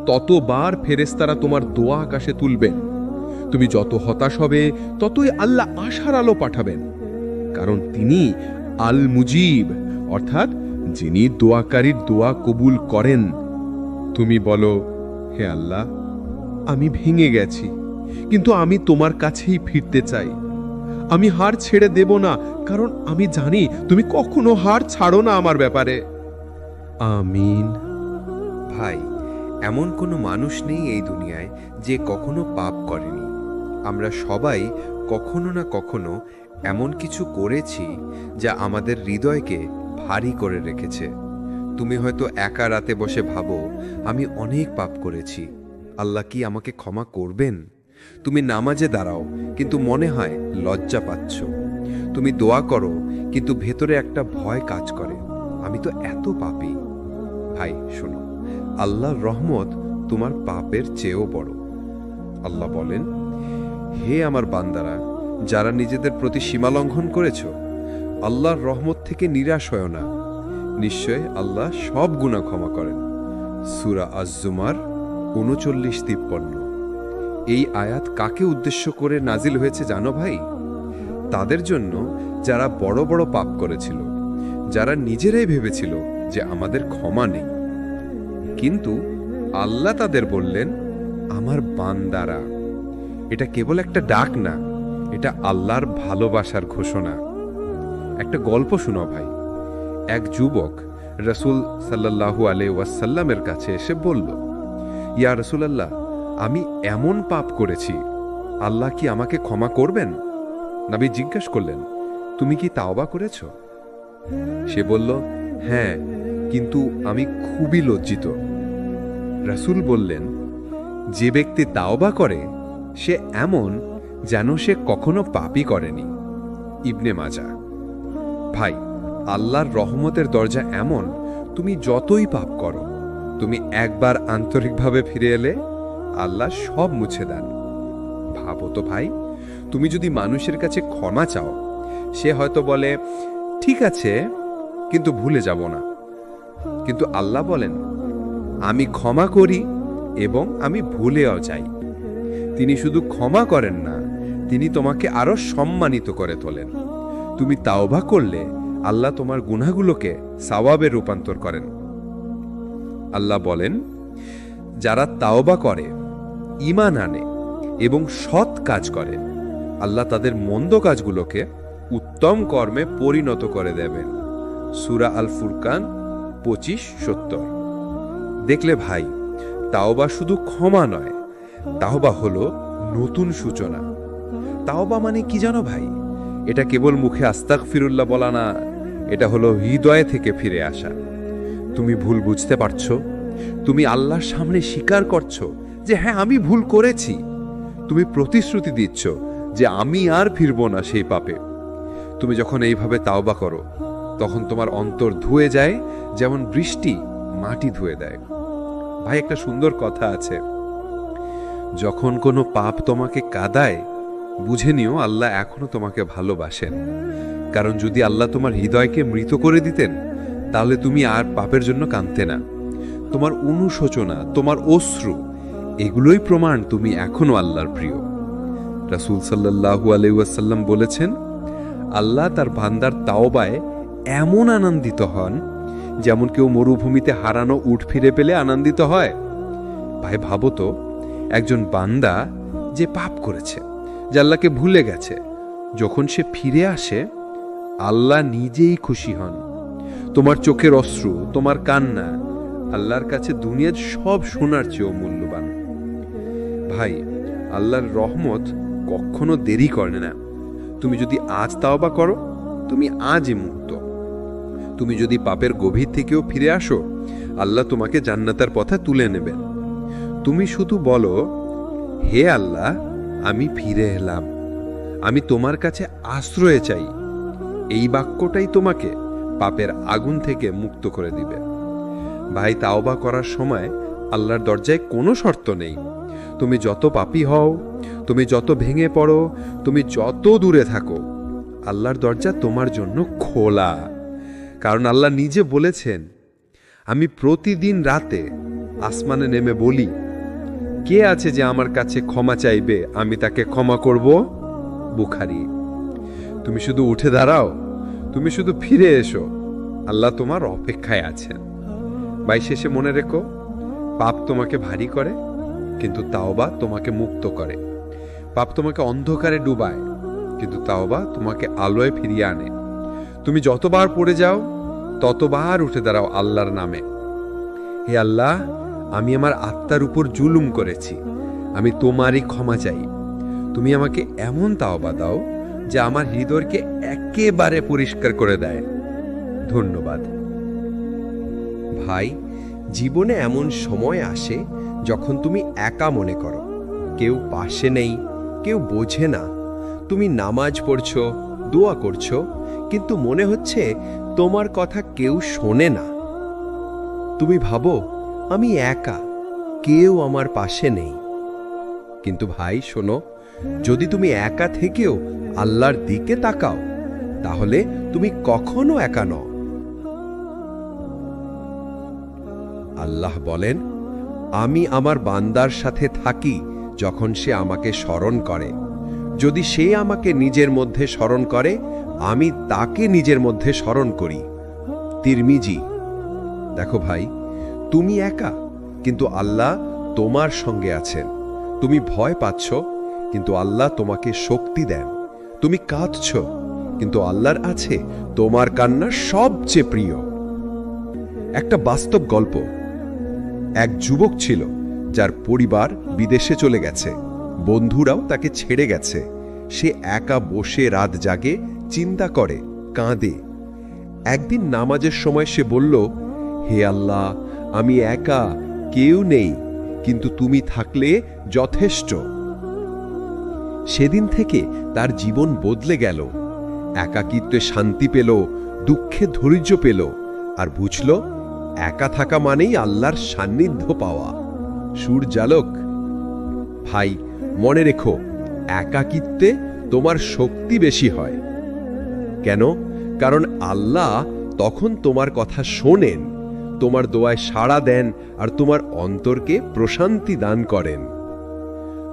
Speaker 2: ততবার ফেরেশতারা তোমার দোয়া আকাশে তুলবেন। তুমি যত হতাশ হবে, ততই আল্লাহ আশার আলো পাঠাবেন, কারণ তিনি আল মুজিব, অর্থাৎ যিনি দোয়াকারীর দোয়া কবুল করেন। তুমি বলো, হে আল্লাহ, আমি ভেঙে গেছি, কিন্তু আমি তোমার কাছেই ফিরতে চাই। আমি হার ছেড়ে দেব না, কারণ আমি জানি তুমি কখনো হার ছাড়ো না আমার ব্যাপারে। আমিন।
Speaker 3: ভাই, এমন কোনো মানুষ নেই এই দুনিয়ায় যে কখনো পাপ করেনি। আমরা সবাই কখনো না কখনো এমন কিছু করেছি যা আমাদের হৃদয়কে ভারী করে রেখেছে। তুমি হয়তো একা রাতে বসে ভাবো, আমি অনেক পাপ করেছি, আল্লাহ কি আমাকে ক্ষমা করবেন? তুমি নামাজে দাঁড়াও, কিন্তু মনে হয় লজ্জা পাচ্ছ। তুমি দোয়া করো, কিন্তু ভেতরে একটা ভয় কাজ করে, আমি তো এত পাপী। ভাই শোনো, আল্লাহর রহমত তোমার পাপের চেয়েও বড়। আল্লাহ বলেন, হে আমার বান্দারা, যারা নিজেদের প্রতি সীমা লঙ্ঘন করেছ, আল্লাহর রহমত থেকে নিরাশ হয় না। নিশ্চয় আল্লাহ সব গুনাহ ক্ষমা করেন। সূরা আজ-জুমার 39-53। এই আয়াত কাকে উদ্দেশ্য করে নাজিল হয়েছে জানো ভাই? তাদের জন্য যারা বড় বড় পাপ করেছিল, যারা নিজেরাই ভেবেছিল যে আমাদের ক্ষমা নেই। কিন্তু আল্লাহ তাদের বললেন, আমার বান্দারা। এটা কেবল একটা ডাক না, এটা আল্লাহর ভালোবাসার ঘোষণা। একটা গল্প শোনো ভাই। এক যুবক রাসূল সাল্লাল্লাহু আলাইহি ওয়াসাল্লামের কাছে এসে বলল, ইয়া রাসূলুল্লাহ, আমি এমন পাপ করেছি, আল্লাহ কি আমাকে ক্ষমা করবেন?
Speaker 1: নবী জিজ্ঞেস করলেন, তুমি কি তাওবা করেছ? সে বলল, হ্যাঁ, কিন্তু আমি খুবই লজ্জিত। রাসূল বললেন, যে ব্যক্তি তাওবা করে সে এমন যেন সে কখনো পাপই করেনি। ইবনে মাজাহ। ভাই, আল্লাহর রহমতের দরজা এমন, তুমি যতই পাপ করো, তুমি একবার আন্তরিকভাবে ফিরে এলে আল্লাহ সব মুছে দেন। ভাবো তো ভাই, তুমি যদি মানুষের কাছে ক্ষমা চাও, সে হয়তো বলে ঠিক আছে, কিন্তু ভুলে যাব না। কিন্তু আল্লাহ বলেন, আমি ক্ষমা করি এবং আমি ভুলেও যাই। তিনি শুধু ক্ষমা করেন না, তিনি তোমাকে আরো সম্মানিত করে তোলেন। তুমি তাওবা করলে আল্লাহ তোমার গুনাহগুলোকে সওয়াবে রূপান্তর করেন। আল্লাহ বলেন, যারা তাওবা করে, ঈমান আনে এবং সৎ কাজ করে, আল্লাহ তাদের মন্দ কাজগুলোকে উত্তম কর্মে পরিণত করে দেবেন। সূরা আল ফুরকান 25-70। দেখলে ভাই, তাওবা শুধু ক্ষমা নয়, তাওবা হলো নতুন সূচনা। তাওবা মানে কি জানো ভাই? এটা কেবল মুখে আস্তাগফিরুল্লাহ বলা না, এটা হলো হৃদয় থেকে ফিরে আসা। তুমি ভুল বুঝতে পারছো, তুমি আল্লাহর সামনে স্বীকার করছো যে হ্যাঁ, আমি ভুল করেছি। তুমি প্রতিশ্রুতি দিচ্ছ যে আমি আর ফিরব না সেই পাপে। তুমি যখন এইভাবে তাওবা করো, তখন তোমার অন্তর ধুয়ে যায় যেমন বৃষ্টি মাটি ধুয়ে দেয়। ভাই, একটা সুন্দর কথা আছে, যখন কোনো পাপ তোমাকে কাঁদায়, বুঝে নিও আল্লাহ এখনো তোমাকে ভালোবাসেন। কারণ যদি আল্লাহ তোমার হৃদয়কে মৃত করে দিতেন, তাহলে তুমি আর পাপের জন্য কাঁদতে না। তোমার অনুশোচনা, তোমার অশ্রু, এগুলোই প্রমাণ তুমি এখনো আল্লাহর প্রিয়। রাসূল সাল্লাল্লাহু আলাইহি ওয়াসাল্লাম বলেছেন, আল্লাহ তার বান্দার তাওবায় এমন আনন্দিত হন যেমন কেউ মরুভূমিতে হারানো উট ফিরে পেলে আনন্দিত হয়। ভাই, ভাবো তো, একজন বান্দা যে পাপ করেছে, যে আল্লাহকে ভুলে গেছে, যখন সে ফিরে আসে, আল্লাহ নিজেই খুশি হন। তোমার চোখের অশ্রু, তোমার কান্না আল্লাহর কাছে দুনিয়ার সব সোনার চেয়েও মূল্যবান। ভাই, আল্লাহর রহমত কখনো দেরি করে না। তুমি যদি আজ তাওবা করো, তুমি আজই মুক্ত। তুমি যদি পাপের গভীর থেকেও ফিরে আসো, আল্লাহ তোমাকে জান্নাতের পথে তুলে নেবেন। তুমি শুধু বলো, হে আল্লাহ, আমি ফিরে এলাম, আমি তোমার কাছে আশ্রয় চাই। এই বাক্যটাই তোমাকে পাপের আগুন থেকে মুক্ত করে দিবে। ভাই, তাওবা করার সময় আল্লাহর দরজায় কোনো শর্ত নেই। তুমি যত পাপী হও, তুমি যত ভেঙে পড়ো, তুমি যত দূরে থাকো, আল্লাহর দরজা তোমার জন্য খোলা। কারণ আল্লাহ নিজে বলেছেন, আমি প্রতিদিন রাতে আসমানে নেমে বলি, কে আছে যে আমার কাছে ক্ষমা চাইবে, আমি তাকে ক্ষমা করব। বুখারী। তুমি শুধু উঠে দাঁড়াও, তুমি শুধু ফিরে এসো, আল্লাহ তোমার অপেক্ষায় আছেন। ভাই, শেষে মনে রেখো, পাপ তোমাকে ভারী করে, কিন্তু তাওবা তোমাকে মুক্ত করে। পাপ তোমাকে অন্ধকারে ডুবায়, কিন্তু তাওবা তোমাকে আলোয় ফিরিয়ে আনে। তুমি যতবার পড়ে যাও, ততবার উঠে দাঁড়াও আল্লাহর নামে। হে আল্লাহ, আমি আমার আত্মার উপর জুলুম করেছি, আমি তোমারই ক্ষমা চাই। তুমি আমাকে এমন তাওবা দাও যা আমার হৃদয়কে একেবারে পরিষ্কার করে দেয়। ধন্যবাদ।
Speaker 3: ভাই, জীবনে এমন সময় আসে যখন তুমি একা মনে করো, কেউ পাশে নেই, কেউ বোঝে না। তুমি নামাজ পড়ছো, দোয়া করছো, কিন্তু মনে হচ্ছে তোমার কথা কেউ শোনে না। তুমি ভাবো, আমি একা, কেউ আমার পাশে নেই। কিন্তু ভাই শোনো, যদি তুমি একা থেকেও আল্লাহর দিকে তাকাও, তাহলে তুমি কখনো একা নও। আল্লাহ বলেন, আমি আমার বান্দার সাথে থাকি যখন সে আমাকে স্মরণ করে। যদি সে আমাকে নিজের মধ্যে স্মরণ করে, আমি তাকে নিজের মধ্যে স্মরণ করি। তিরমিজি। দেখো ভাই, তুমি একা, কিন্তু আল্লাহ তোমার সঙ্গে আছেন। তুমি ভয় পাচ্ছ, কিন্তু আল্লাহ তোমাকে শক্তি দেন। তুমি কাঁদছ, কিন্তু আল্লাহর আছে তোমার কান্না সবচেয়ে প্রিয়। একটা বাস্তব গল্প। এক যুবক ছিল যার পরিবার বিদেশে চলে গেছে, বন্ধুরাও তাকে ছেড়ে গেছে।
Speaker 2: সে একা বসে রাত জাগে, চিন্তা করে, কাঁদে। একদিন নামাজের সময় সে বলল, হে আল্লাহ, আমি একা, কেউ নেই, কিন্তু তুমি থাকলে যথেষ্ট। সেদিন থেকে তার জীবন বদলে গেল। একাকিত্বে শান্তি পেল, দুঃখে ধৈর্য পেল, আর বুঝল একা থাকা মানেই আল্লাহর সান্নিধ্য পাওয়া। সূর্যালোক। ভাই, মনে রেখো, একাকিত্বে তোমার শক্তি বেশি হয়। কেন? কারণ আল্লাহ তখন তোমার কথা শোনেন, তোমার দোয়ায় সাড়া দেন, আর তোমার অন্তরকে প্রশান্তি দান করেন।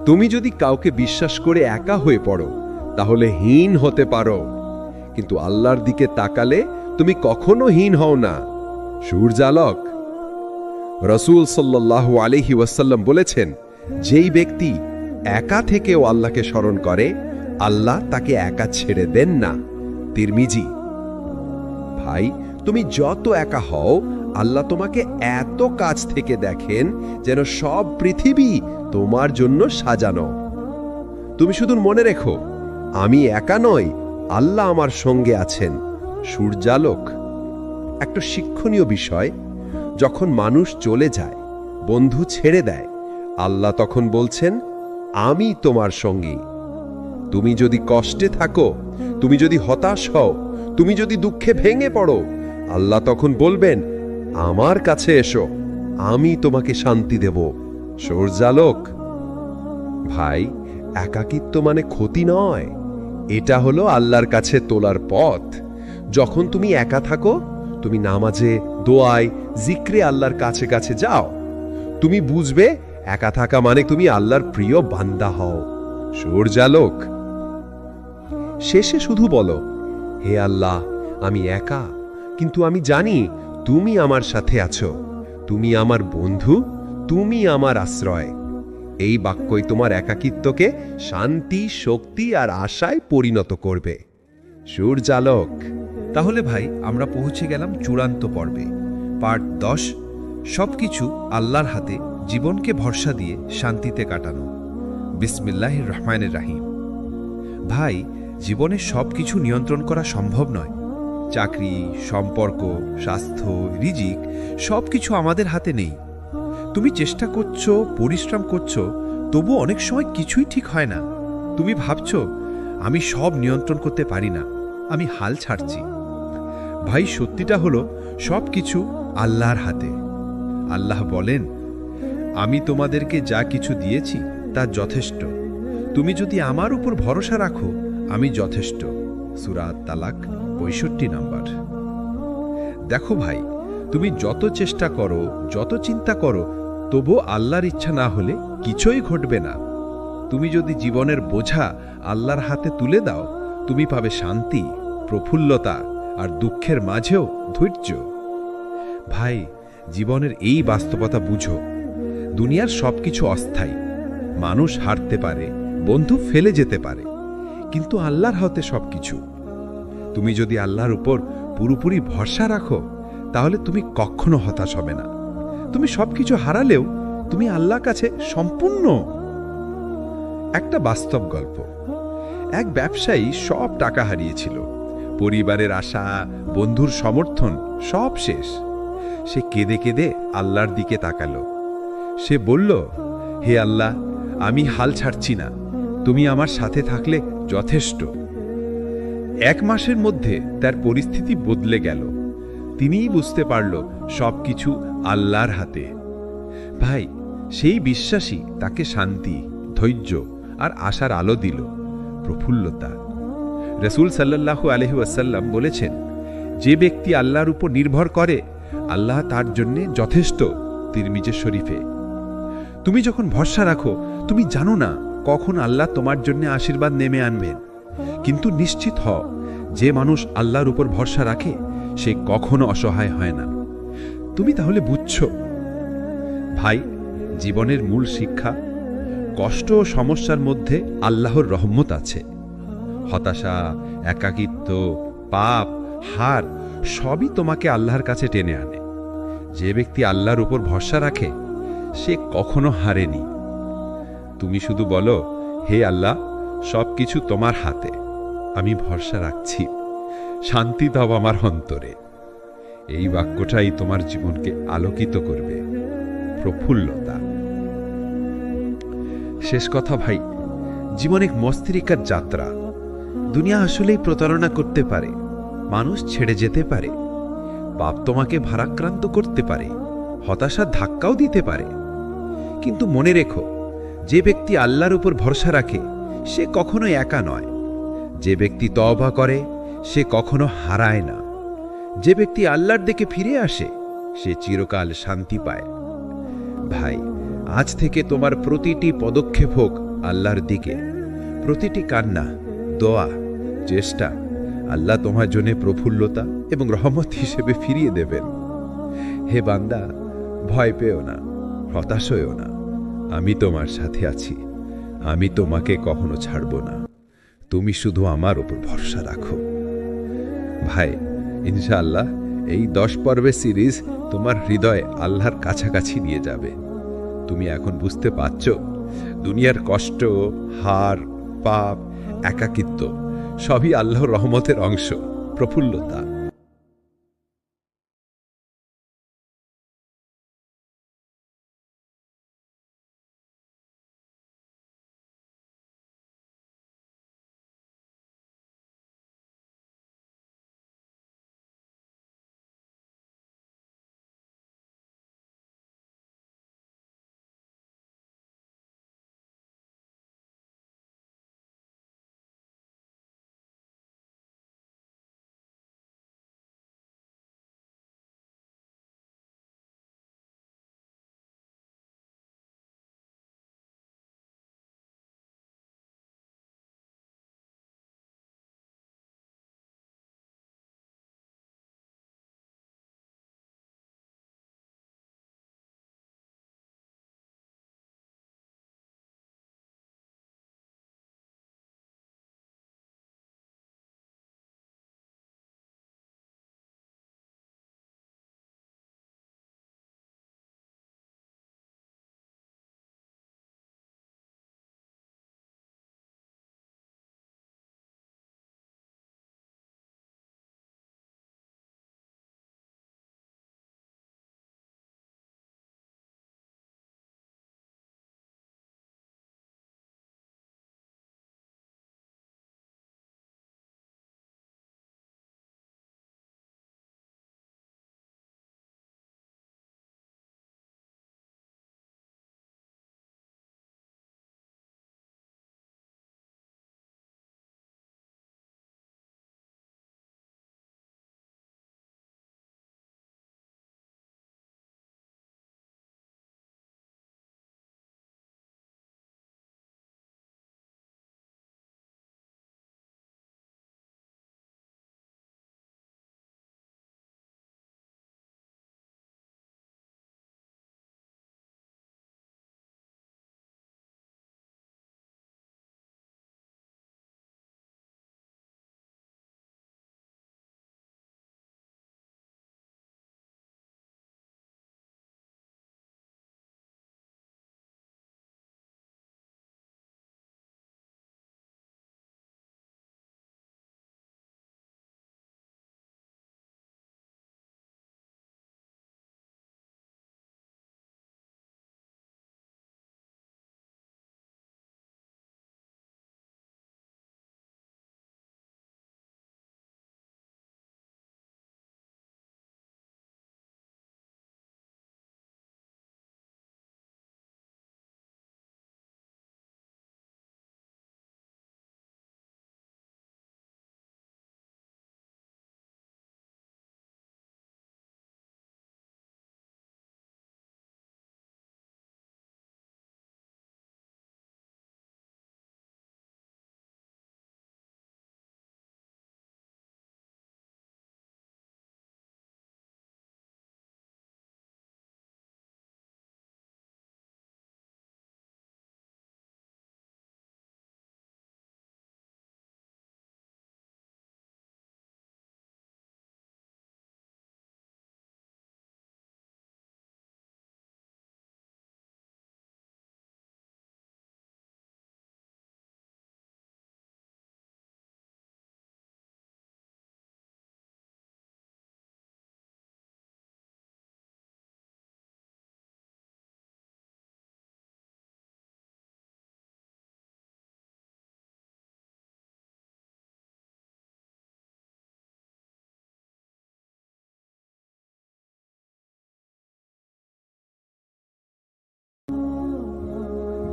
Speaker 2: তুমি যদি কাউকে বিশ্বাস করে একা হয়ে পড়ো, তাহলে হীন হতে পারো, কিন্তু আল্লাহর দিকে তাকালে তুমি কখনো হীন হও না। সূর্যালোক। রাসূল সাল্লাল্লাহু আলাইহি ওয়াসাল্লাম বলেছেন, যেই ব্যক্তি একা থেকেও আল্লাহকে স্মরণ করে, আল্লাহ তাকে একা ছেড়ে দেন না। তিরমিজি। ভাই, তুমি যত একা হও, আল্লাহ তোমাকে এত কাছ থেকে দেখেন যেন সব পৃথিবী তোমার জন্য সাজানো। তুমি শুধু মনে রেখো, আমি একা নই, আল্লাহ আমার সঙ্গে আছেন। সূর্যালোক। একটা শিক্ষণীয় বিষয়, যখন মানুষ চলে যায়, বন্ধু ছেড়ে দেয়, আল্লাহ তখন বলছেন, আমি তোমার সঙ্গী। তুমি যদি কষ্টে থাকো, তুমি যদি হতাশ হও, তুমি যদি দুঃখে ভেঙে পড়ো, আল্লাহ তখন বলবেন, আমার কাছে এসো, আমি তোমাকে শান্তি দেব। সূর্যালোক। ভাই, একাকিত্ব মানে ক্ষতি নয়, এটা হলো আল্লাহর কাছে তোলার পথ। যখন তুমি একা থাকো, তুমি নামাজে, দোয়ায়, জিক্রে আল্লাহর কাছে কাছে যাও। তুমি বুঝবে একা থাকা মানে তুমি আল্লাহর প্রিয় বান্দা হও। সূর্যালোক। শেষে শুধু বলো, হে আল্লাহ, আমি একা, কিন্তু আমি জানি তুমি আমার সাথে আছো। তুমি আমার বন্ধু, তুমি আমার আশ্রয়। এই বাক্যই তোমার একাকিত্বকে শান্তি, শক্তি আর আশায় পরিণত করবে। সূর্যালোক।
Speaker 4: তাহলে ভাই, আমরা পৌঁছে গেলাম চূড়ান্ত পর্বে, পার্ট 10, সবকিছু আল্লাহর হাতে, জীবনকে ভরসা দিয়ে শান্তিতে কাটানো। বিসমিল্লাহির রহমানির রহিম। ভাই, জীবনে সবকিছু নিয়ন্ত্রণ করা সম্ভব নয়। চাকরি, সম্পর্ক, স্বাস্থ্য, রিজিক সবকিছু আমাদের হাতে নেই। তুমি চেষ্টা করছো, পরিশ্রম করছো, তবু অনেক সময় কিছুই ঠিক হয় না। তুমি ভাবছো, আমি সব নিয়ন্ত্রণ করতে পারি না, আমি হাল ছাড়ছি। ভাই, সত্যিটা হলো সবকিছু আল্লাহর হাতে। আল্লাহ বলেন, আমি তোমাদেরকে যা কিছু দিয়েছি তা যথেষ্ট। তুমি যদি আমার উপর ভরসা রাখো, আমি যথেষ্ট। সূরা তালাক 65 নম্বর। দেখো ভাই, তুমি যত চেষ্টা করো, যত চিন্তা করো, তবু আল্লাহর ইচ্ছা না হলে কিছুই ঘটবে না। তুমি যদি জীবনের বোঝা আল্লাহর হাতে তুলে দাও, তুমি পাবে শান্তি, প্রফুল্লতা, আর দুঃখের মাঝেও ধৈর্য। ভাই, জীবনের এই বাস্তবতা বুঝো, দুনিয়ার সবকিছু অস্থায়ী। মানুষ হারতে পারে, বন্ধু ফেলে যেতে পারে, কিন্তু আল্লাহর হাতে সবকিছু। তুমি যদি আল্লাহর উপর পুরোপুরি ভরসা রাখো, তাহলে তুমি কখনো হতাশ হবে না। তুমি সবকিছু হারালেও তুমি আল্লাহর কাছে সম্পূর্ণ। একটা বাস্তব গল্প। এক ব্যবসায়ী সব টাকা হারিয়েছিল, পরিবারের আশা, বন্ধুর সমর্থন সব শেষ। সে কেঁদে কেঁদে আল্লাহর দিকে তাকালো। সে বলল, হে আল্লাহ, আমি হাল ছাড়ছি না, তুমি আমার সাথে থাকলে যথেষ্ট। 1 মাসের মধ্যে তার পরিস্থিতি বদলে গেল। তিনিই বুঝতে পারল সবকিছু আল্লাহর হাতে। ভাই, সেই বিশ্বাসই তাকে শান্তি, ধৈর্য আর আশার আলো দিল, প্রফুল্লতা। রাসূল সাল্লাল্লাহু আলাইহি ওয়াসাল্লাম বলেছেন, যে ব্যক্তি আল্লাহর উপর নির্ভর করে, আল্লাহ তার জন্যে যথেষ্ট। তিরমিজি শরীফে। তুমি যখন ভরসা রাখো, তুমি জানো না কখন আল্লাহ তোমার জন্য আশীর্বাদ নেমে আনবেন, কিন্তু নিশ্চিত হও, যে মানুষ আল্লাহর উপর ভরসা রাখে সে কখনো অসহায় হয় না। তুমি তাহলে বুঝছো ভাই, জীবনের মূল শিক্ষা, কষ্ট ও সমস্যার মধ্যে আল্লাহর রহমত আছে। হতাশা, একাকিত্ব, পাপ, হার সবই তোমাকে আল্লাহর কাছে টেনে আনে। যে ব্যক্তি আল্লাহর উপর ভরসা রাখে সে কখনো হারেনি। তুমি শুধু বলো, হে আল্লাহ,
Speaker 1: সবকিছু তোমার হাতে, আমি ভরসা রাখছি, শান্তি দাও আমার অন্তরে। এই বাক্যটাই তোমার জীবনকে আলোকিত করবে, প্রফুল্লতা।
Speaker 4: শেষ কথা ভাই, জীবন এক মস্তিরিকার যাত্রা। দুনিয়া আসলেই প্রতারণা করতে পারে, মানুষ ছেড়ে যেতে পারে, পাপ তোমাকে ভারাক্রান্ত করতে পারে, হতাশা ধাক্কাও দিতে পারে। কিন্তু মনে রেখো, যে ব্যক্তি আল্লাহর উপর ভরসা রাখে সে কখনো একা নয়। যে ব্যক্তি তওবা করে সে কখনো হারায় না। যে ব্যক্তি আল্লাহর দিকে ফিরে আসে সে চিরকাল শান্তি পায়। ভাই, আজ থেকে তোমার প্রতিটি পদক্ষেপ হোক আল্লাহর দিকে। প্রতিটি কান্না, দোয়া, চেষ্টা আল্লাহ তোমার জন্য প্রফুল্লতা এবং রহমত হিসেবে ফিরিয়ে দেবেন। হে বান্দা, ভয় পেও না, হতাশ হইও না, আমি তোমার সাথে আছি। আমি তোমাকে কখনো ছাড়ব না, তুমি শুধু আমার উপর ভরসা রাখো। ভাই, ইনশাআল্লাহ এই 10 পর্বের সিরিজ তোমার হৃদয় আল্লাহর কাছাকাছি নিয়ে যাবে। তুমি এখন বুঝতে পারছ, দুনিয়ার কষ্ট, হার, পাপ, একাকিত্ব সবই আল্লাহর রহমতের অংশ, প্রফুল্লতা।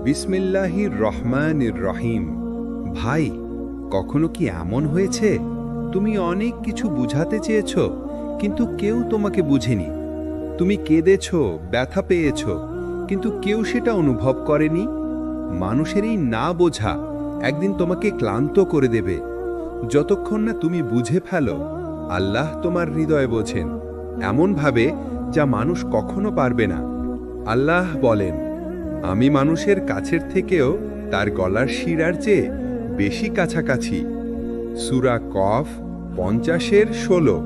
Speaker 1: বিসমিল্লাহির রহমানির রহিম। ভাই, কখনো কি এমন হয়েছে তুমি অনেক কিছু বুঝাতে চেয়েছ, কিন্তু কেউ তোমাকে বুঝেনি? তুমি কেঁদেছ, ব্যথা পেয়েছ, কিন্তু কেউ সেটা অনুভব করেনি? মানুষের এই না বোঝা একদিন তোমাকে ক্লান্ত করে দেবে। যতক্ষণ না তুমি বুঝে ফেলো, আল্লাহ তোমার হৃদয় বোঝেন এমনভাবে যা মানুষ কখনো পারবে না। আল্লাহ বলেন, আমি মানুষের কাছের থেকেও তার গলার শিরার চেয়ে বেশি কাছাকাছি। সূরা কফ 50-16।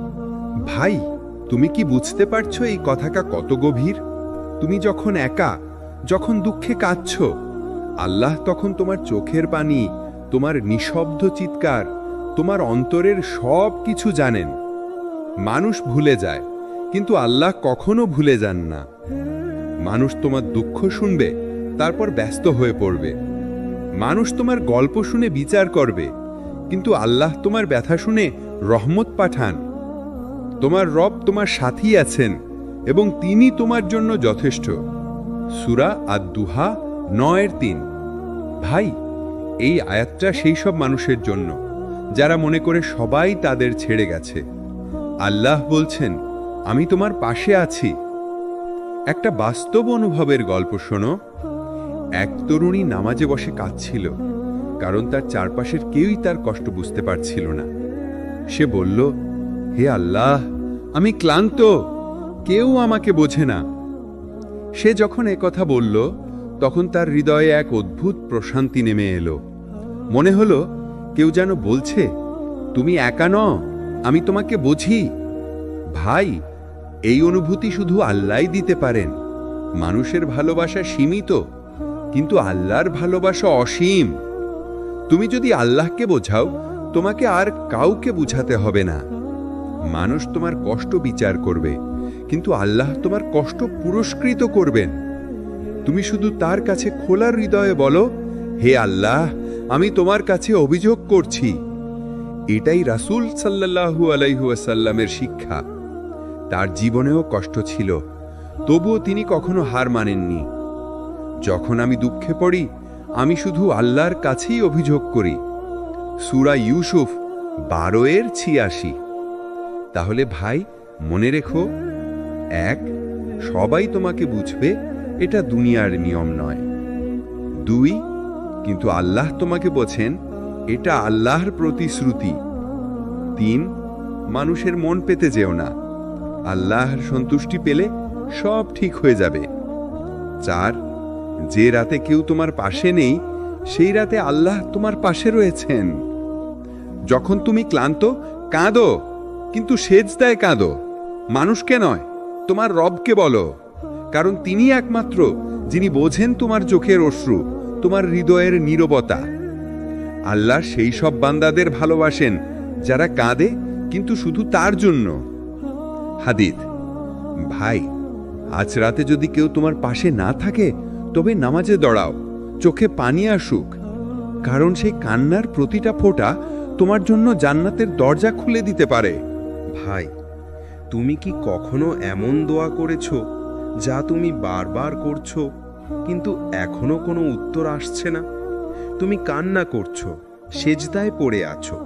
Speaker 1: ভাই, তুমি কি বুঝতে পারছো এই কথাটা কত গভীর? তুমি যখন একা, যখন দুঃখে কাঁদছ, আল্লাহ তখন তোমার চোখের পানি, তোমার নিঃশব্দ চিৎকার, তোমার অন্তরের সব কিছু জানেন। মানুষ ভুলে যায়, কিন্তু আল্লাহ কখনো ভুলে যান না। মানুষ তোমার দুঃখ শুনবে, তারপর ব্যস্ত হয়ে পড়বে। মানুষ তোমার গল্প শুনে বিচার করবে, কিন্তু আল্লাহ তোমার ব্যথা শুনে রহমত পাঠান। তোমার রব তোমার সাথী আছেন এবং তিনি তোমার জন্য যথেষ্ট। সূরা আদ-দুহা 9-3। ভাই, এই আয়াতটা সেই সব মানুষের জন্য যারা মনে করে সবাই তাদের ছেড়ে গেছে। আল্লাহ বলছেন, আমি তোমার পাশে আছি। একটা বাস্তব অনুভবের গল্প শোনো। এক তরুণী নামাজে বসে কাঁদছিল, কারণ তার চারপাশের কেউই তার কষ্ট বুঝতে পারছিল না। সে বলল, হে আল্লাহ, আমি ক্লান্ত, কেউ আমাকে বোঝে না। সে যখন কথা বলল, তখন তার হৃদয়ে এক অদ্ভুত প্রশান্তি নেমে এলো। মনে হলো কেউ যেন বলছে, তুমি একা নও, আমি তোমাকে বুঝি। ভাই, এই অনুভূতি শুধু আল্লাহই দিতে পারেন। মানুষের ভালোবাসা সীমিত, কিন্তু আল্লাহর ভালোবাসা অসীম। তুমি যদি আল্লাহকে বোঝাও, তোমাকে আর কাউকে বুঝাতে হবে না। মানুষ তোমার কষ্ট বিচার করবে, কিন্তু আল্লাহ তোমার কষ্ট পুরস্কৃত করবেন। তুমি শুধু তার কাছে খোলা হৃদয়ে বলো, হে আল্লাহ, আমি তোমার কাছে অভিযোগ করছি। এটাই রাসূল সাল্লাল্লাহু আলাইহি ওয়াসাল্লামের শিক্ষা। তার জীবনেও কষ্ট ছিল, তবুও তিনি কখনো হার মানেননি। যখন আমি দুঃখে পড়ি, আমি শুধু আল্লাহর কাছেই অভিযোগ করি। সূরা ইউসুফ 12-86। তাহলে ভাই, মনে রেখো, 1, সবাই তোমাকে বুঝবে, এটা দুনিয়ার নিয়ম নয়। 2, কিন্তু আল্লাহ তোমাকে বোঝেন, এটা আল্লাহর প্রতিশ্রুতি। 3, মানুষের মন পেতে যেও না, আল্লাহর সন্তুষ্টি পেলে সব ঠিক হয়ে যাবে। 4, যে রাতে কেউ তোমার পাশে নেই, সেই রাতে আল্লাহ তোমার পাশে রয়েছেন। যখন তুমি ক্লান্ত, কাঁদো, কিন্তু সেজদায় কাঁদো। মানুষকে নয়, তোমার রবকে বলো, কারণ তিনি একমাত্র যিনি বোঝেন তোমার চোখের অশ্রু, তোমার হৃদয়ের নীরবতা। আল্লাহ সেই সব বান্দাদের ভালোবাসেন যারা কাঁদে, কিন্তু শুধু তার জন্য। হাদিস। ভাই, আজ রাতে যদি কেউ তোমার পাশে না থাকে, তবে নামাজে দাঁড়াও, চোখে পানি আসুক, কারণ সেই কান্নার প্রতিটা ফোঁটা তোমার জন্য জান্নাতের দরজা খুলে দিতে পারে।
Speaker 2: ভাই, তুমি কি কখনো এমন দোয়া করেছো যা তুমি বারবার করছো, কিন্তু এখনো কোনো উত্তর আসছে না? তুমি কান্না করছো, সেজদায় পড়ে আছো,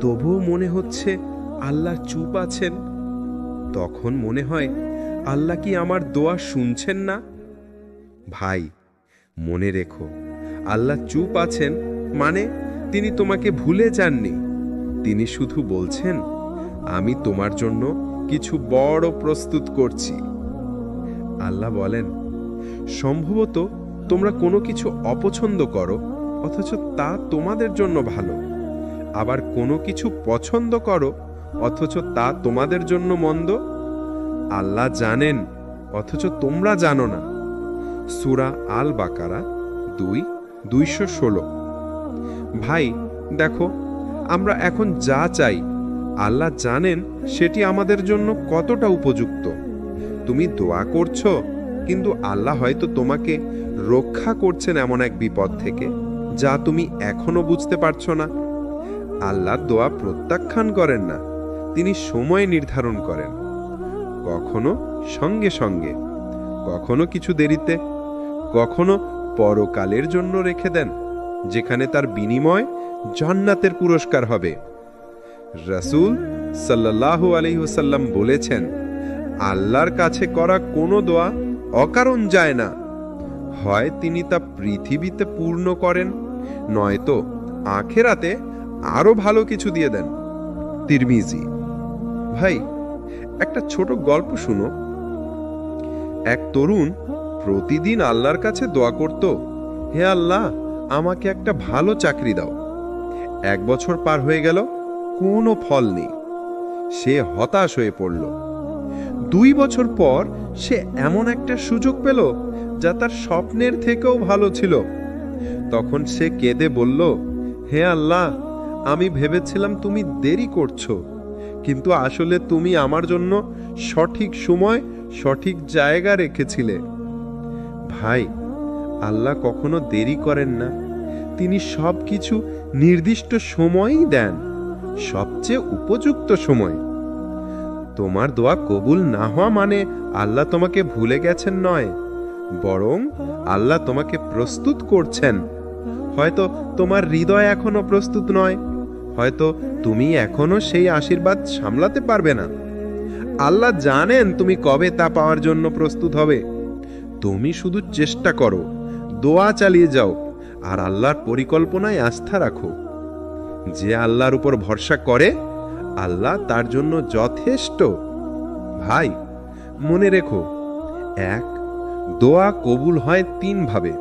Speaker 2: তবুও মনে হচ্ছে আল্লাহ চুপ আছেন। তখন মনে হয়, আল্লাহ কি আমার দোয়া শুনছেন না? ভাই, মনে রেখো, আল্লাহ চুপ আছেন মানে তিনি তোমাকে ভুলে যাননি। তিনি শুধু বলছেন, আমি তোমার জন্য কিছু বড় প্রস্তুত করছি। আল্লাহ বলেন, সম্ভবত তোমরা কোনো কিছু অপছন্দ করো, অথচ তা তোমাদের জন্য ভালো। আবার কোনো কিছু পছন্দ করো, অথচ তা তোমাদের জন্য মন্দ। আল্লাহ জানেন, অথচ তোমরা জানো না। সূরা আল বাকারা 2:216। ভাই, দেখো, আমরা এখন যা চাই, আল্লাহ জানেন সেটি আমাদের জন্য কতটা উপযুক্ত। তুমি দোয়া করছো, কিন্তু আল্লাহ হয়তো তোমাকে রক্ষা করছেন এমন এক বিপদ থেকে যা তুমি এখনো বুঝতে পারছো না। আল্লাহ দোয়া প্রত্যাখ্যান করেন না, তিনি সময় নির্ধারণ করেন, কখনো সঙ্গে সঙ্গে, কখনো কিছু দেরিতে, কখনো পরকালের জন্য রেখে দেন, যেখানে তার বিনিময় জান্নাতের পুরস্কার হবে। রাসূল সাল্লাল্লাহু আলাইহি ওয়াসাল্লাম বলেছেন, আল্লাহর কাছে করা কোনো দোয়া অকারণ যায় না। হয় তিনি তা পৃথিবীতে পূর্ণ করেন, নয়তো আখিরাতে আরো ভালো কিছু দিয়ে দেন। তিরমিজি। ভাই, একটা ছোট গল্প শুনো। এক তরুণ প্রতিদিন আল্লাহর কাছে দোয়া করত, হে আল্লাহ, আমাকে একটা ভালো চাকরি দাও। 1 বছর পার হয়ে গেল, কোনো ফল নেই। সে হতাশ হয়ে পড়ল। 2 বছর পর সে এমন একটা সুযোগ পেল যা তার স্বপ্নের থেকেও ভালো ছিল। তখন সে কেঁদে বলল, হে আল্লাহ, আমি ভেবেছিলাম তুমি দেরি করছো, কিন্তু আসলে তুমি আমার জন্য সঠিক সময় সঠিক জায়গা রেখেছিলে। ভাই, আল্লাহ কখনো দেরি করেন না। তিনি সবকিছু নির্দিষ্ট সময়ই দেন, সবচেয়ে উপযুক্ত সময়। তোমার দোয়া কবুল না হওয়া মানে আল্লাহ তোমাকে ভুলে গেছেন নয়, বরং আল্লাহ তোমাকে প্রস্তুত করছেন। হয়তো তোমার হৃদয় এখনো প্রস্তুত নয়, হয়তো তুমি এখনো সেই আশীর্বাদ সামলাতে পারবে না। আল্লাহ জানেন তুমি কবে তা পাওয়ার জন্য প্রস্তুত হবে। তুমি শুধু চেষ্টা করো, দোয়া চালিয়ে যাও, আর আল্লাহর পরিকল্পনায় আস্থা রাখো। যে আল্লাহর উপর ভরসা করে, আল্লাহ তার জন্য যথেষ্ট। ভাই, মনে রেখো, 1, দোয়া কবুল হয় 3 ভাবে: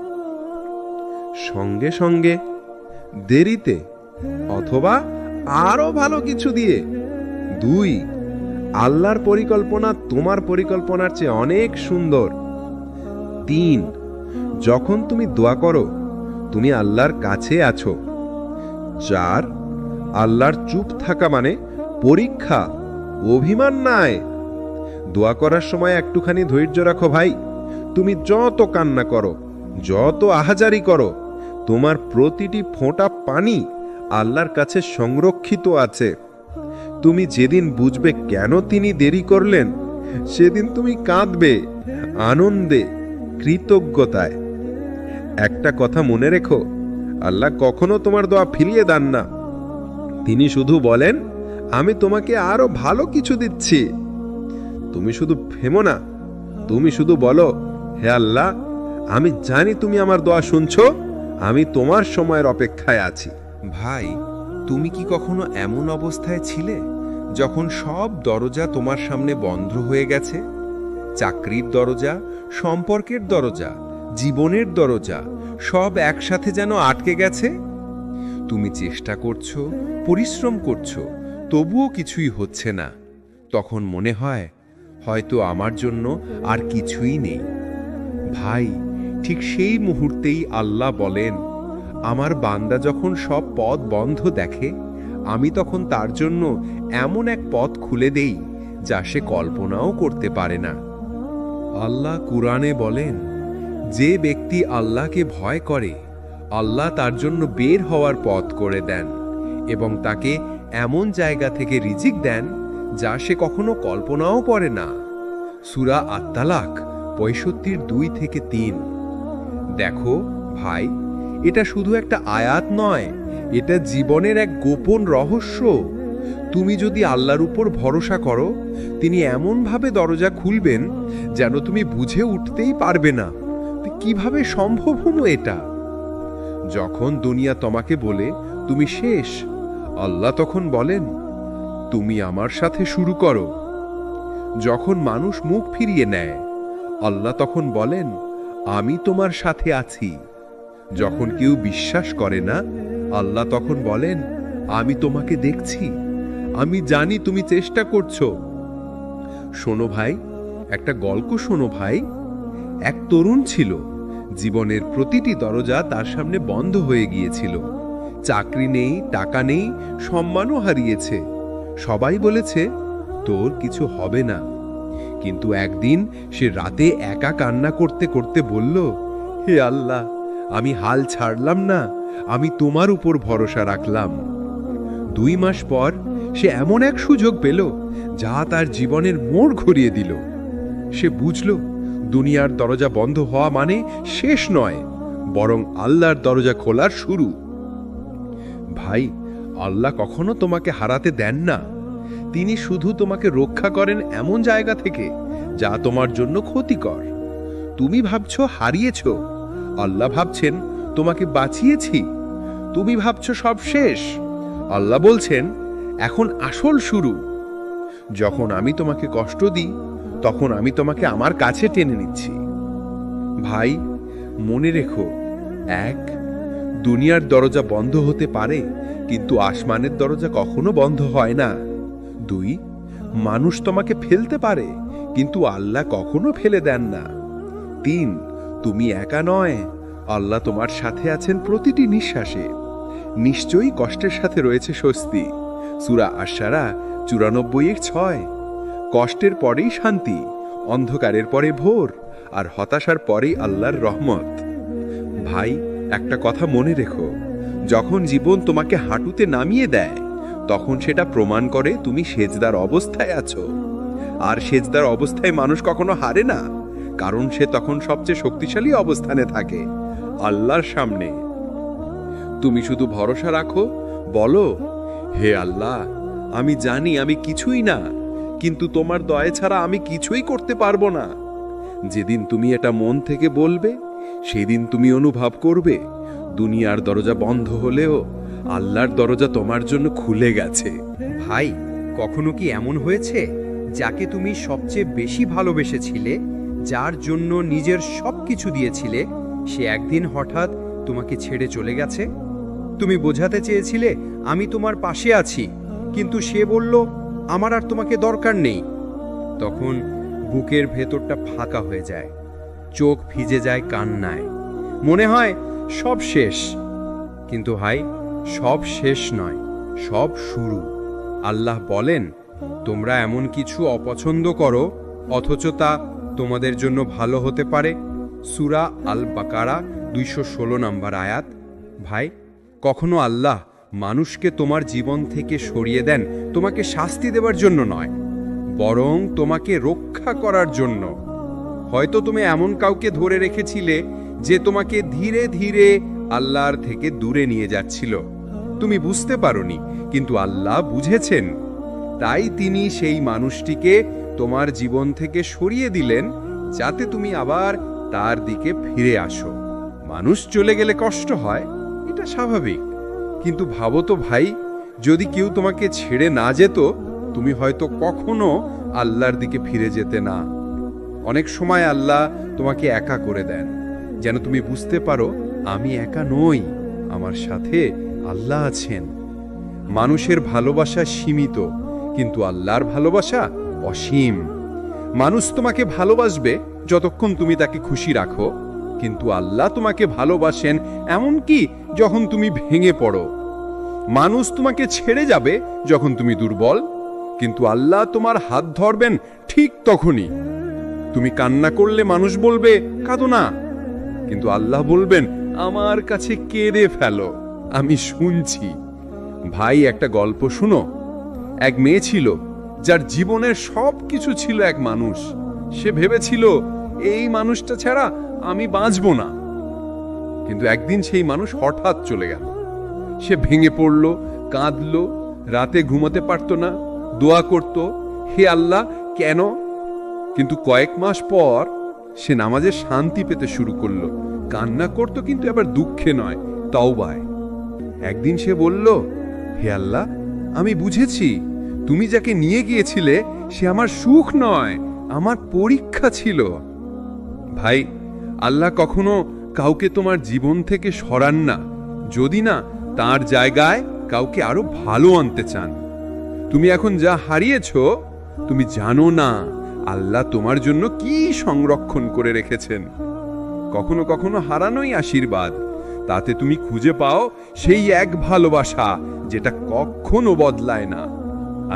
Speaker 2: সঙ্গে সঙ্গে, দেরিতে, অথবা আরো ভালো কিছু দিয়ে। 2, আল্লাহর পরিকল্পনা তোমার পরিকল্পনার চেয়ে অনেক সুন্দর। 3, যখন তুমি দোয়া করো, তুমি আল্লাহর কাছে আছো। 4, আল্লাহর চুপ থাকা মানে পরীক্ষা, অভিমান নয়। দোয়া করার সময় একটুখানি ধৈর্য রাখো ভাই। তুমি যত কান্না করো, যত আহাজারি করো, তোমার প্রতিটি ফোঁটা পানি আল্লাহর কাছে সংরক্ষিত আছে। তুমি যেদিন বুঝবে কেন তিনি দেরি করলেন, সেদিন তুমি কাঁদবে আনন্দে, কৃতজ্ঞতায়। একটা কথা মনে রেখো, আল্লাহ কখনো তোমার দোয়া ফিরিয়ে দেন না। তিনি শুধু বলেন, আমি তোমাকে আরো ভালো কিছু দিচ্ছি। তুমি শুধু থেমো না, তুমি শুধু বলো, হে আল্লাহ, আমি জানি তুমি আমার দোয়া শুনছো, আমি তোমার সময়ের অপেক্ষায় আছি।
Speaker 3: ভাই, তুমি কি কখনো এমন অবস্থায় ছিলে যখন সব দরজা তোমার সামনে বন্ধ হয়ে গেছে? চাকরির দরজা, সম্পর্কের দরজা, জীবনের দরজা, সব একসাথে যেন আটকে গেছে। তুমি চেষ্টা করছো, পরিশ্রম করছো, তবুও কিছুই হচ্ছে না। তখন মনে হয়, হয়তো আমার জন্য আর কিছুই নেই। ভাই, ঠিক সেই মুহূর্তেই আল্লাহ বলেন, আমার বান্দা যখন সব পথ বন্ধ দেখে, আমি তখন তার জন্য এমন এক পথ খুলে দেই যা সে কল্পনাও করতে পারে না। আল্লাহ কুরআনে বলেন, যে ব্যক্তি আল্লাহকে ভয় করে, আল্লাহ তার জন্য বের হওয়ার পথ করে দেন এবং তাকে এমন জায়গা থেকে রিজিক দেন যা সে কখনো কল্পনাও করে না। সূরা আত-তালাক 65-2-3। দেখো ভাই, এটা শুধু একটা আয়াত নয়, এটা জীবনের এক গোপন রহস্য। তুমি যদি আল্লাহর উপর ভরসা করো, তিনি এমনভাবে দরজা খুলবেন যেন তুমি বুঝে উঠতেই পারবে না কিভাবে সম্ভব হলো এটা। যখন দুনিয়া তোমাকে বলে তুমি শেষ, আল্লাহ তখন বলেন, তুমি আমার সাথে শুরু করো। যখন মানুষ মুখ ফিরিয়ে নেয়, আল্লাহ তখন বলেন, আমি তোমার সাথে আছি। যখন কেউ বিশ্বাস করে না, আল্লাহ তখন বলেন, আমি তোমাকে দেখছি, আমি জানি তুমি চেষ্টা করছো। শোনো ভাই, একটা গল্প শোনো ভাই। এক তরুণ ছিল, জীবনের প্রতিটি দরজা তার সামনে বন্ধ হয়ে গিয়েছিল। চাকরি নেই, টাকা নেই, সম্মানও হারিয়েছে। সবাই বলেছে, তোর কিছু হবে না। কিন্তু একদিন সে রাতে একা কান্না করতে করতে বলল, হে আল্লাহ, আমি হাল ছাড়লাম না, আমি তোমার উপর ভরসা রাখলাম। 2 মাস পর সে এমন এক সুযোগ পেল যা তার জীবনের মোড় ঘুরিয়ে দিল। সে বুঝল, দুনিয়ার দরজা বন্ধ হওয়া মানে শেষ নয়,
Speaker 2: বরং আল্লাহর দরজা খোলার শুরু। ভাই, আল্লাহ কখনো তোমাকে হারাতে দেন না। তিনি শুধু তোমাকে রক্ষা করেন এমন জায়গা থেকে যা তোমার জন্য ক্ষতিকর। তুমি ভাবছো হারিয়েছ, আল্লাহ ভাবছেন তোমাকে বাঁচিয়েছি। তুমি ভাবছো সব শেষ, আল্লাহ বলছেন এখন আসল শুরু। যখন আমি তোমাকে কষ্ট দিই, তখন আমি তোমাকে আমার কাছে টেনে নিচ্ছি। ভাই, মনে রেখো, এক, দুনিয়ার দরজা বন্ধ হতে পারে, কিন্তু আসমানের দরজা কখনো বন্ধ হয় না। দুই, মানুষ তোমাকে ফেলতে পারে, কিন্তু আল্লাহ কখনো ফেলে দেন না। তিন, তুমি একা নয়, আল্লাহ তোমার সাথে আছেন প্রতিটি নিঃশ্বাসে। নিশ্চয়ই কষ্টের সাথে রয়েছে স্বস্তি। সূরা আশ-শারা 94:6। কষ্টের পরেই শান্তি, অন্ধকারের পরে ভোর, আর হতাশার পরেই আল্লাহর রহমত। ভাই, একটা কথা মনে রেখো, যখন জীবন তোমাকে হাঁটুতে নামিয়ে দেয়, তখন সেটা প্রমাণ করে তুমি সেজদার অবস্থায় আছো। আর সেজদার অবস্থায় মানুষ কখনো হারে না, কারণ সে তখন সবচেয়ে শক্তিশালী অবস্থানে থাকে, আল্লাহর সামনে। তুমি শুধু ভরসা রাখো, বলো, হে আল্লাহ, আমি জানি আমি কিছুই না, কিন্তু তোমার দয়া ছাড়া আমি কিছুই করতে পারবো না। যেদিন তুমি এটা মন থেকে বলবে, সেদিন তুমি অনুভব করবে দুনিয়ার দরজা বন্ধ হলেও আল্লাহর দরজা তোমার জন্য খুলে গেছে।
Speaker 3: ভাই, কখনো কি এমন হয়েছে যাকে তুমি সবচেয়ে বেশি ভালোবেসেছিলে, যার জন্য নিজের সবকিছু দিয়েছিলে, সে একদিন হঠাৎ তোমাকে ছেড়ে চলে গেছে? তুমি বোঝাতে চেয়েছিলে আমি তোমার পাশে আছি, কিন্তু সে বলল আমার আর তোমাকে দরকার নেই। তখন বুকের ভেতরটা ফাঁকা হয়ে যায়, চোখ ভিজে যায় কান্নায়, মনে হয় সব শেষ। কিন্তু ভাই, সব শেষ নয়, সব শুরু। আল্লাহ বলেন, তোমরা এমন কিছু অপছন্দ করো, অথচ তা তোমাদের জন্য ভালো হতে পারে। সূরা আল বাকারা 216 নম্বর আয়াত। ভাই, কখনো আল্লাহ মানুষকে তোমার জীবন থেকে সরিয়ে দেন তোমাকে শাস্তি দেওয়ার জন্য নয়, বরং তোমাকে রক্ষা করার জন্য। হয়তো তুমি এমন কাউকে ধরে রেখেছিলে যে তোমাকে ধীরে ধীরে আল্লাহর থেকে দূরে নিয়ে যাচ্ছিল। তুমি বুঝতে পারোনি, কিন্তু আল্লাহ বুঝেছেন। তাই তিনি সেই মানুষটিকে তোমার জীবন থেকে সরিয়ে দিলেন, যাতে তুমি আবার তার দিকে ফিরে আসো। মানুষ চলে গেলে কষ্ট হয়, এটা স্বাভাবিক। কিন্তু ভাবো তো ভাই, যদি কেউ তোমাকে ছেড়ে না যেত, তুমি হয়তো কখনো আল্লাহর দিকে ফিরে যেতে না। অনেক সময় আল্লাহ তোমাকে একা করে দেন, যেন তুমি বুঝতে পারো আমি একা নই, আমার সাথে আল্লাহ আছেন। মানুষের ভালোবাসা সীমিত, কিন্তু আল্লাহর ভালোবাসা অসীম। মানুষ তোমাকে ভালোবাসবে যতক্ষণ তুমি তাকে খুশি রাখো, কিন্তু আল্লাহ তোমাকে ভালোবাসেন এমনকি যখন তুমি ভেঙে পড়ো। মানুষ তোমাকে ছেড়ে যাবে যখন তুমি দুর্বল, কিন্তু আল্লাহ তোমার হাত ধরবেন ঠিক তখনই। তুমি কান্না করলে মানুষ বলবে কাঁদো না, কিন্তু আল্লাহ বলবেন আমার কাছে কেঁদে ফেলো, আমি শুনছি। ভাই, একটা গল্প শুনো। এক মেয়ে ছিল যার জীবনের সব কিছু ছিল এক মানুষ। সে ভেবেছিল এই মানুষটা ছাড়া আমি বাঁচব না। কিন্তু একদিন সেই মানুষ হঠাৎ চলে গেল। সে ভেঙে পড়ল, কাঁদল, রাতে ঘুমাতে পারত না, দোয়া করত, হে আল্লাহ কেন? কিন্তু কয়েক মাস পর সে নামাজে শান্তি পেতে শুরু করলো। কান্না করত, কিন্তু এবার দুঃখে নয়, তওবায়। একদিন সে বলল, হে আল্লাহ, আমি বুঝেছি তুমি যাকে নিয়ে গিয়েছিলে সে আমার সুখ নয়, আমার পরীক্ষা ছিল। ভাই, আল্লাহ কখনো কাউকে তোমার জীবন থেকে সরান না, যদি না তার জায়গায় কাউকে আরো ভালো আনতে চান। তুমি এখন যা হারিয়েছ, তুমি জানো না আল্লাহ তোমার জন্য কি সংরক্ষণ করে রেখেছেন। কখনো কখনো হারানোই আশীর্বাদ, তাতে তুমি খুঁজে পাও সেই এক ভালোবাসা যেটা কখনো বদলায় না,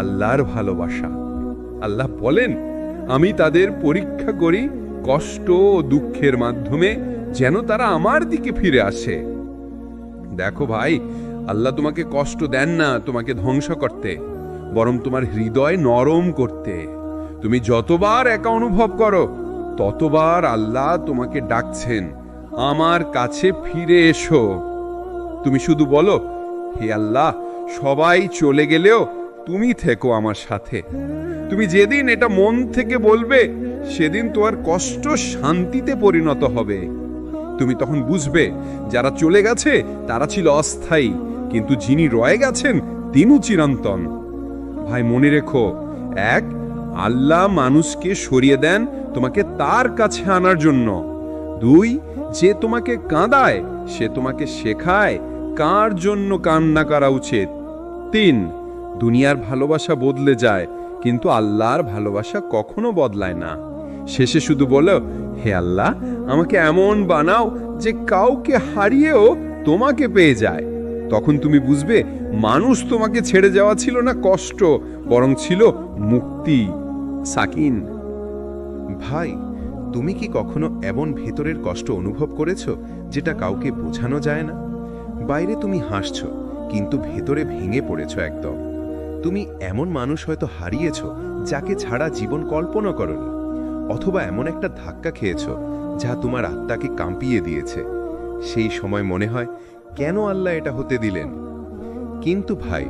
Speaker 3: আল্লাহর ভালোবাসা। আল্লাহ বলেন, আমি তাদের পরীক্ষা করি কষ্ট ও দুঃখের মাধ্যমে, যেন তারা আমার দিকে ফিরে আসে। দেখো ভাই, আল্লাহ তোমাকে কষ্ট দেন না তোমাকে ধ্বংস করতে, বরং তোমার হৃদয় নরম করতে। তুমি যতবার একা অনুভব করো, ততবার আল্লাহ তোমাকে ডাকছেন,
Speaker 2: আমার কাছে ফিরে এসো। তুমি শুধু বলো, হে আল্লাহ, সবাই চলে গেলেও তুমি থেকো আমার সাথে। তুমি যেদিন এটা মন থেকে বলবে, সেদিন তোমার কষ্ট শান্তিতে পরিণত হবে। তুমি তখন বুঝবে যারা চলে গেছে তারা ছিল অস্থায়ী, কিন্তু যিনি রয়ে গেছেন তিনিও চিরন্তন। ভাই, মনে রেখো, এক, আল্লাহ মানুষকে সরিয়ে দেন তোমাকে তার কাছে আনার জন্য। দুই, যে তোমাকে কাঁদায় সে তোমাকে শেখায় কার জন্য কান্না করা উচিত। তিন, দুনিয়ার ভালোবাসা বদলে যায়, কিন্তু আল্লাহর ভালোবাসা কখনো বদলায় না। শেষে শুধু বলো, হে আল্লাহ, আমাকে এমন বানাও যে কাউকে হারিয়েও তোমাকে পেয়ে যায়। তখন তুমি বুঝবে মানুষ তোমাকে ছেড়ে যাওয়া ছিল না কষ্ট, বরং ছিল মুক্তি। সাকিন।
Speaker 1: ভাই, তুমি কি কখনো এমন ভেতরের কষ্ট অনুভব করেছো যেটা কাউকে বোঝানো যায় না? বাইরে তুমি হাসছো, কিন্তু ভেতরে ভেঙে পড়েছো একদম। তুমি এমন মানুষ হয়তো হারিয়েছো যাকে ছাড়া জীবন কল্পনা করনি, অথবা এমন একটা ধাক্কা খেয়েছো যা তোমার আত্মাকে কাঁপিয়ে দিয়েছে। সেই সময় মনে হয়, কেন আল্লাহ এটা হতে দিলেন? কিন্তু ভাই,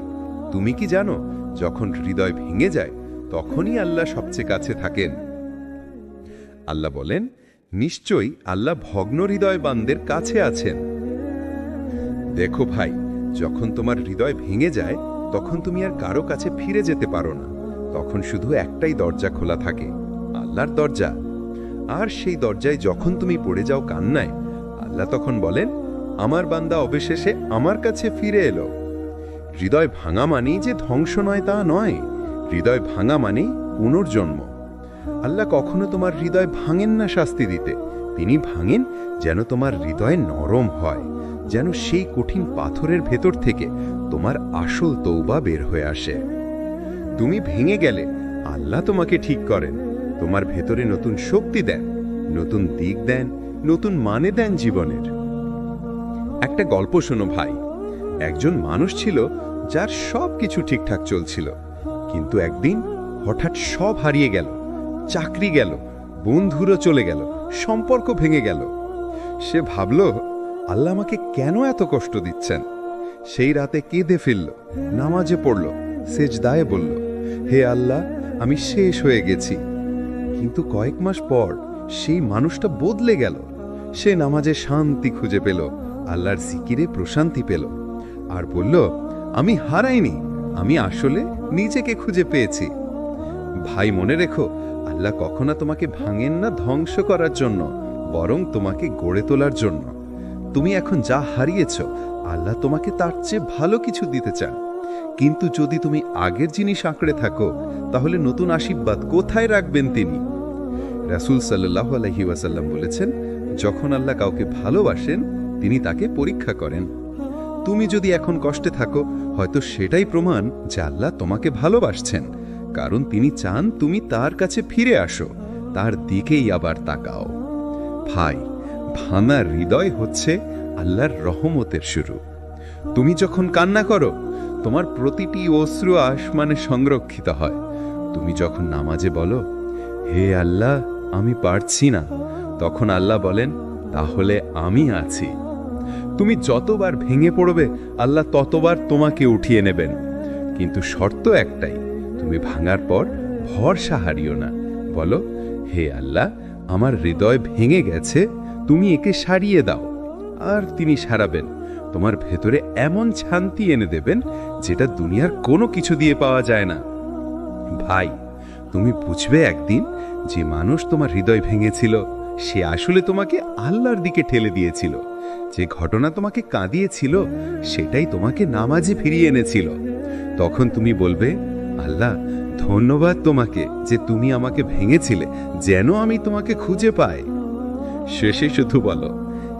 Speaker 1: তুমি কি জানো, যখন হৃদয় ভেঙে যায় তখনই আল্লাহ সবচেয়ে কাছে থাকেন। আল্লাহ বলেন, নিশ্চয়ই আল্লাহ ভগ্ন হৃদয় বান্দের কাছে আছেন। দেখো ভাই, যখন তোমার হৃদয় ভেঙে যায় তখন তুমি আর কারো কাছে ফিরে যেতে পারো না। তখন শুধু একটাই দরজা খোলা থাকে, আল্লাহর দরজা। আর সেই দরজায় যখন তুমি পড়ে যাও কান্নায়, আল্লাহ তখন বলেন, আমার বান্দা অবশেষে আমার কাছে ফিরে এলো। হৃদয় ভাঙা মানেই যে ধ্বংস নয় তা নয়, হৃদয় ভাঙা মানেই পুনর্জন্ম। আল্লাহ কখনো তোমার হৃদয় ভাঙেন না শাস্তি দিতে, তিনি ভাঙেন যেন তোমার হৃদয় নরম হয়, যেন সেই কঠিন পাথরের ভেতর থেকে তোমার আসল তৌবা বের হয়ে আসে। তুমি ভেঙে গেলে আল্লাহ তোমাকে ঠিক করেন, তোমার ভেতরে নতুন শক্তি দেন, নতুন দিক দেন, নতুন মানে দেন জীবনের। একটা গল্প শোনো ভাই। একজন মানুষ ছিল যার সব কিছু ঠিকঠাক চলছিল, কিন্তু একদিন হঠাৎ সব হারিয়ে গেল। চাকরি গেল, বন্ধুরও চলে গেল, সম্পর্ক ভেঙে গেল। সে ভাবল, আল্লাহ আমাকে কেন এত কষ্ট দিচ্ছেন? সেই রাতে কেঁদে ফেলল, নামাজে পড়ল, সেজদায় বলল, হে আল্লাহ, আমি শেষ হয়ে গেছি। কিন্তু কয়েক মাস পর সেই মানুষটা বদলে গেল। সে নামাজে শান্তি খুঁজে পেল, আল্লাহর জিকিরে প্রশান্তি পেল, আর বলল, আমি হারাইনি, আমি আসলে নিজেকে খুঁজে পেয়েছি। ভাই, মনে রেখো, আল্লাহ কখনো তোমাকে ভাঙেন না ধ্বংস করার জন্য, বরং তোমাকে গড়ে তোলার জন্য। তুমি এখন যা হারিয়েছ, আল্লাহ তোমাকে তার চেয়ে ভালো কিছু দিতে চান। কিন্তু যদি তুমি আগের জিনিস আঁকড়ে থাকো, তাহলে নতুন আশীর্বাদ কোথায় রাখবেন তিনি? রাসূল সাল্লাল্লাহু আলাইহি ওয়াসাল্লাম বলেছেন, যখন আল্লাহ কাউকে ভালোবাসেন তিনি তাকে পরীক্ষা করেন। তুমি যদি এখন কষ্টে থাকো, হয়তো সেটাই প্রমাণ যে আল্লাহ তোমাকে ভালোবাসছেন, কারণ তিনি চান তুমি তার কাছে ফিরে আসো, তার দিকেই আবার তাকাও। ভাই, ভাঙা হৃদয় হচ্ছে আল্লাহর রহমতের শুরু। তুমি যখন কান্না করো, তোমার প্রতিটি অশ্রু আসমানে সংরক্ষিত হয়। তুমি যখন নামাজে বলো, হে আল্লাহ, আমি পারছি না, তখন আল্লাহ বলেন, তাহলে আমি আছি। তুমি যতবার ভেঙে পড়বে, আল্লাহ ততবার তোমাকে উঠিয়ে নেবেন। কিন্তু শর্ত একটাই, তুমি ভাঙার পর ভরসা হারিও না। বলো, হে আল্লাহ, আমার হৃদয় ভেঙে গেছে, তুমি একে সারিয়ে দাও। আর তিনি সারাবেন, তোমার ভেতরে এমন শান্তি এনে দেবেন যেটা দুনিয়ার কোনো কিছু দিয়ে পাওয়া যায় না। ভাই, তুমি বুঝবে একদিন যে মানুষ তোমার হৃদয় ভেঙেছিল, সে আসলে তোমাকে আল্লাহর দিকে ঠেলে দিয়েছিল। যে ঘটনা তোমাকে কাঁদিয়েছিল, সেটাই তোমাকে নামাজে ফিরিয়ে এনেছিল। তখন তুমি বলবে, আল্লাহ, ধন্যবাদ তোমাকে যে তুমি আমাকে ভেঙেছিলে, যেন আমি তোমাকে খুঁজে পাই। শেষে শুধু বলো,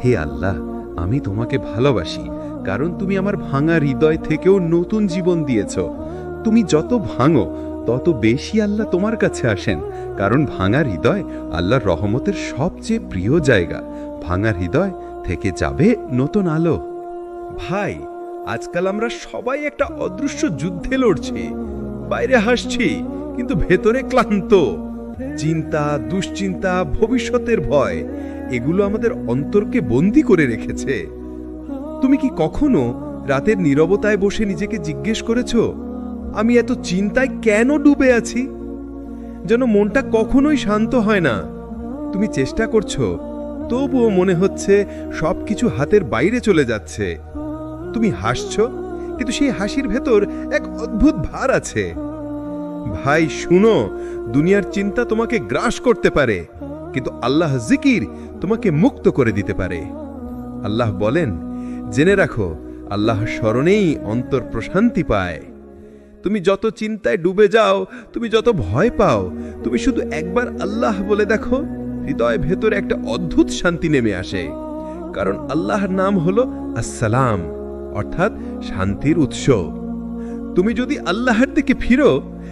Speaker 1: হে আল্লাহ, আমি তোমাকে ভালোবাসি, কারণ তুমি আমার ভাঙা হৃদয় থেকেও নতুন জীবন দিয়েছ। তুমি যত ভাঙো, তত বেশি আল্লাহ তোমার কাছে আসেন, কারণ ভাঙা হৃদয় আল্লাহর রহমতের সবচেয়ে প্রিয় জায়গা। ভাঙা হৃদয় থেকে যাবে নতুন আলো।
Speaker 2: ভাই, আজকাল আমরা সবাই একটা অদৃশ্য যুদ্ধে লড়ছি। বাইরে হাসছি, কিন্তু ভেতরে ক্লান্ত। চিন্তা, দুশ্চিন্তা, ভবিষ্যতের ভয়, এগুলো আমাদের অন্তরকে বন্দি করে রেখেছে। তুমি কি কখনো রাতের নীরবতায় বসে নিজেকে জিজ্ঞেস করেছো, আমি এত চিন্তায় কেন ডুবে আছি? যেন মনটা কখনোই শান্ত হয় না। তুমি চেষ্টা করছো, তবুও মনে হচ্ছে সবকিছু হাতের বাইরে চলে যাচ্ছে। তুমি হাসছো, কিন্তু সেই হাসির ভেতর এক অদ্ভুত ভার আছে। ভাই শুনো, দুনিয়ার চিন্তা তোমাকে গ্রাস করতে পারে, কিন্তু আল্লাহ জিকির তোমাকে মুক্ত করে দিতে পারে। আল্লাহ বলেন, জেনে রাখো, আল্লাহ স্মরণেই অন্তর প্রশান্তি পায়। তুমি যত চিন্তায় ডুবে যাও, তুমি যত ভয় পাও, তুমি শুধু একবার আল্লাহ বলে দেখো, হৃদয় ভেতরে একটা অদ্ভুত শান্তি নেমে আসে। কারণ আল্লাহর নাম হলো আসসালাম, অর্থাৎ শান্তির উৎস। তুমি যদি আল্লাহর দিকে ফিরো,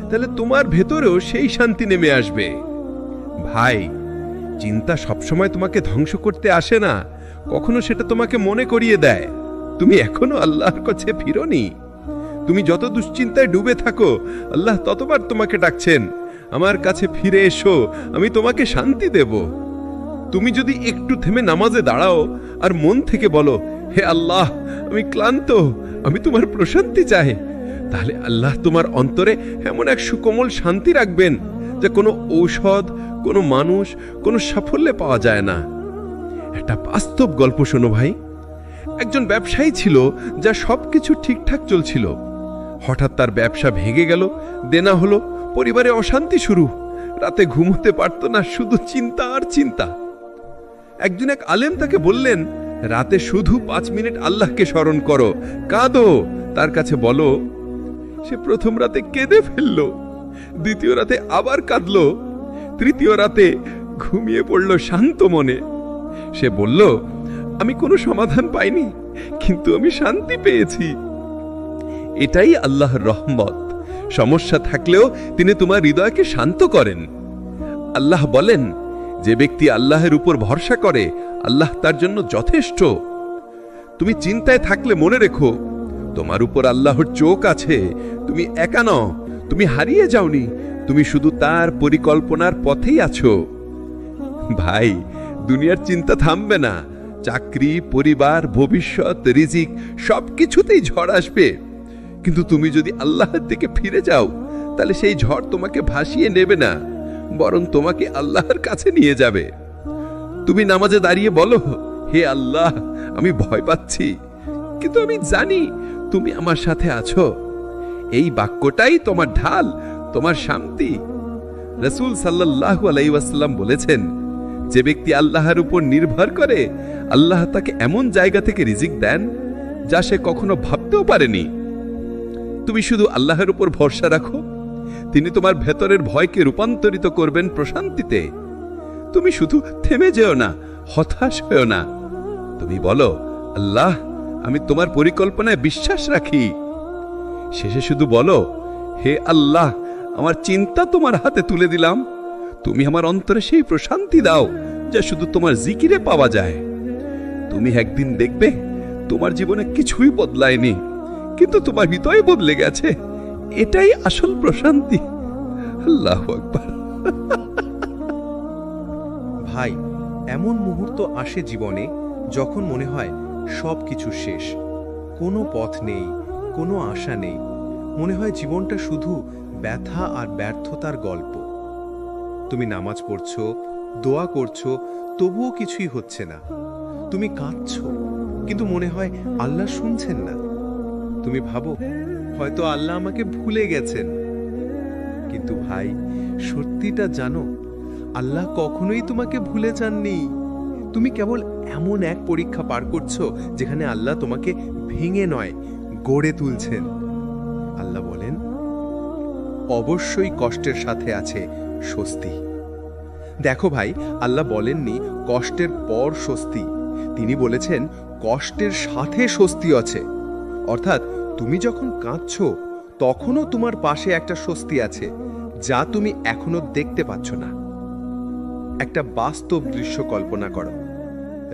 Speaker 2: তাহলে তোমার ভেতরেও সেই শান্তি নেমে আসবে। ভাই, চিন্তা সবসময় তোমাকে ধ্বংস করতে আসে না, কখনো সেটা তোমাকে মনে করিয়ে দেয় তুমি এখনো আল্লাহর কাছে ফিরোনি। তুমি যত দুশ্চিন্তায় ডুবে থাকো, আল্লাহ ততবার তোমাকে ডাকছেন, আমার কাছে ফিরে এসো, আমি তোমাকে শান্তি দেব। তুমি যদি একটু থেমে নামাজে দাঁড়াও আর মন থেকে বলো, হে আল্লাহ, আমি ক্লান্ত, আমি তোমার প্রশান্তি চাই, তাহলে আল্লাহ তোমার অন্তরে এমন এক সুকোমল শান্তি রাখবেন, যা কোনো ঔষধ, কোনো মানুষ, কোনো সাফল্যে পাওয়া যায় না। একটা বাস্তব গল্প শোনো ভাই। একজন ব্যবসায়ী ছিল, যা সবকিছু ঠিকঠাক চলছিল। হঠাৎ তার ব্যবসা ভেঙে গেল, দেনা হলো, পরিবারে অশান্তি শুরু, রাতে ঘুমোতে পারত না, শুধু চিন্তা আর চিন্তা। একদিন এক আলেম তাকে বললেন, রাতে শুধু 5 মিনিট আল্লাহকে স্মরণ করো, কাঁদো, তার কাছে বলো। সে প্রথম রাতে কেঁদে ফেলল, দ্বিতীয় রাতে আবার কাঁদল, তৃতীয় রাতে ঘুমিয়ে পড়ল শান্ত মনে। সে বলল, আমি কোনো সমাধান পাইনি, কিন্তু আমি শান্তি পেয়েছি। এটাই আল্লাহর রহমত। সমস্যা থাকলেও তিনি তোমার হৃদয়কে শান্ত করেন। আল্লাহ বলেন, যে ব্যক্তি আল্লাহের উপর ভরসা করে, আল্লাহ তার জন্য যথেষ্ট। তুমি চিন্তায় থাকলে মনে রেখো, তোমার উপর আল্লাহর চোখ আছে। তুমি একা নও, তুমি হারিয়ে যাওনি, তুমি শুধু তার পরিকল্পনার পথেই আছো। ভাই, দুনিয়ার চিন্তা থামবে না। চাকরি, পরিবার, ভবিষ্যৎ, রিজিক সবকিছুতেই ঝড় আসবে, কিন্তু তুমি যদি আল্লাহর দিকে ফিরে যাও, তাহলে সেই ঝড় তোমাকে ভাসিয়ে নেবে না, বরং তোমাকে আল্লাহর কাছে নিয়ে যাবে। তুমি নামাজে দাঁড়িয়ে বলো, হে আল্লাহ, আমি ভয় পাচ্ছি, কিন্তু আমি জানি তুমি আমার সাথে আছো। এই বাক্যটাই তোমার ঢাল, তোমার শান্তি। রাসূল সাল্লাল্লাহু আলাইহি ওয়াসাল্লাম বলেছেন, যে ব্যক্তি আল্লাহর উপর নির্ভর করে, আল্লাহ তাকে এমন জায়গা থেকে রিজিক দেন, যা সে কখনো ভাবতেও পারেনি। তুমি শুধু আল্লাহর উপর ভরসা রাখো, তিনি তোমার ভেতরের ভয়কে রূপান্তরিত করবেন প্রশান্তিতে। তুমি শুধু থেমে যেও না, হতাশ হয়েও না। তুমি বলো, আল্লাহ, আমি তোমার পরিকল্পনায় বিশ্বাস রাখি। শেষে শুধু বলো, হে আল্লাহ, আমার চিন্তা তোমার হাতে তুলে দিলাম, তুমি আমার অন্তরে সেই প্রশান্তি দাও, যা শুধু তোমার জিকিরে পাওয়া যায়। তুমি একদিন দেখবে তোমার জীবনে কিছুই বদলায়নি, কিন্তু তোমার হৃদয় বদলে গেছে। এটাই আসল প্রশান্তি। আল্লাহু আকবার।
Speaker 3: ভাই, এমন মুহূর্ত আসে জীবনে যখন মনে হয় সবকিছু শেষ, কোনো পথ নেই, কোনো আশা নেই। মনে হয় জীবনটা শুধু ব্যথা আর ব্যর্থতার গল্প। তুমি নামাজ পড়ছো, দোয়া করছো, তবুও কিছুই হচ্ছে না। তুমি কাঁদছো, কিন্তু মনে হয় আল্লাহ শুনছেন না। তুমি ভাবো, হয়তো আল্লাহ আমাকে ভুলে গেছেন। কিন্তু ভাই, সত্যিটা জানো, আল্লাহ কখনোই তোমাকে ভুলে যাননি। তুমি কেবল এমন এক পরীক্ষা পার করছো, যেখানে আল্লাহ তোমাকে ভেঙে নয়, গড়ে তুলছেন। আল্লাহ বলেন, অবশ্যই কষ্টের সাথে আছে স্বস্তি। দেখো ভাই, আল্লাহ বলেননি কষ্টের পর স্বস্তি, তিনি বলেছেন কষ্টের সাথে স্বস্তি আছে। অর্থাৎ তুমি যখন কাঁদছো, তখনও তোমার পাশে একটা স্বস্তি আছে, যা তুমি এখনো দেখতে পাচ্ছ না। একটা বাস্তব দৃশ্য কল্পনা করো।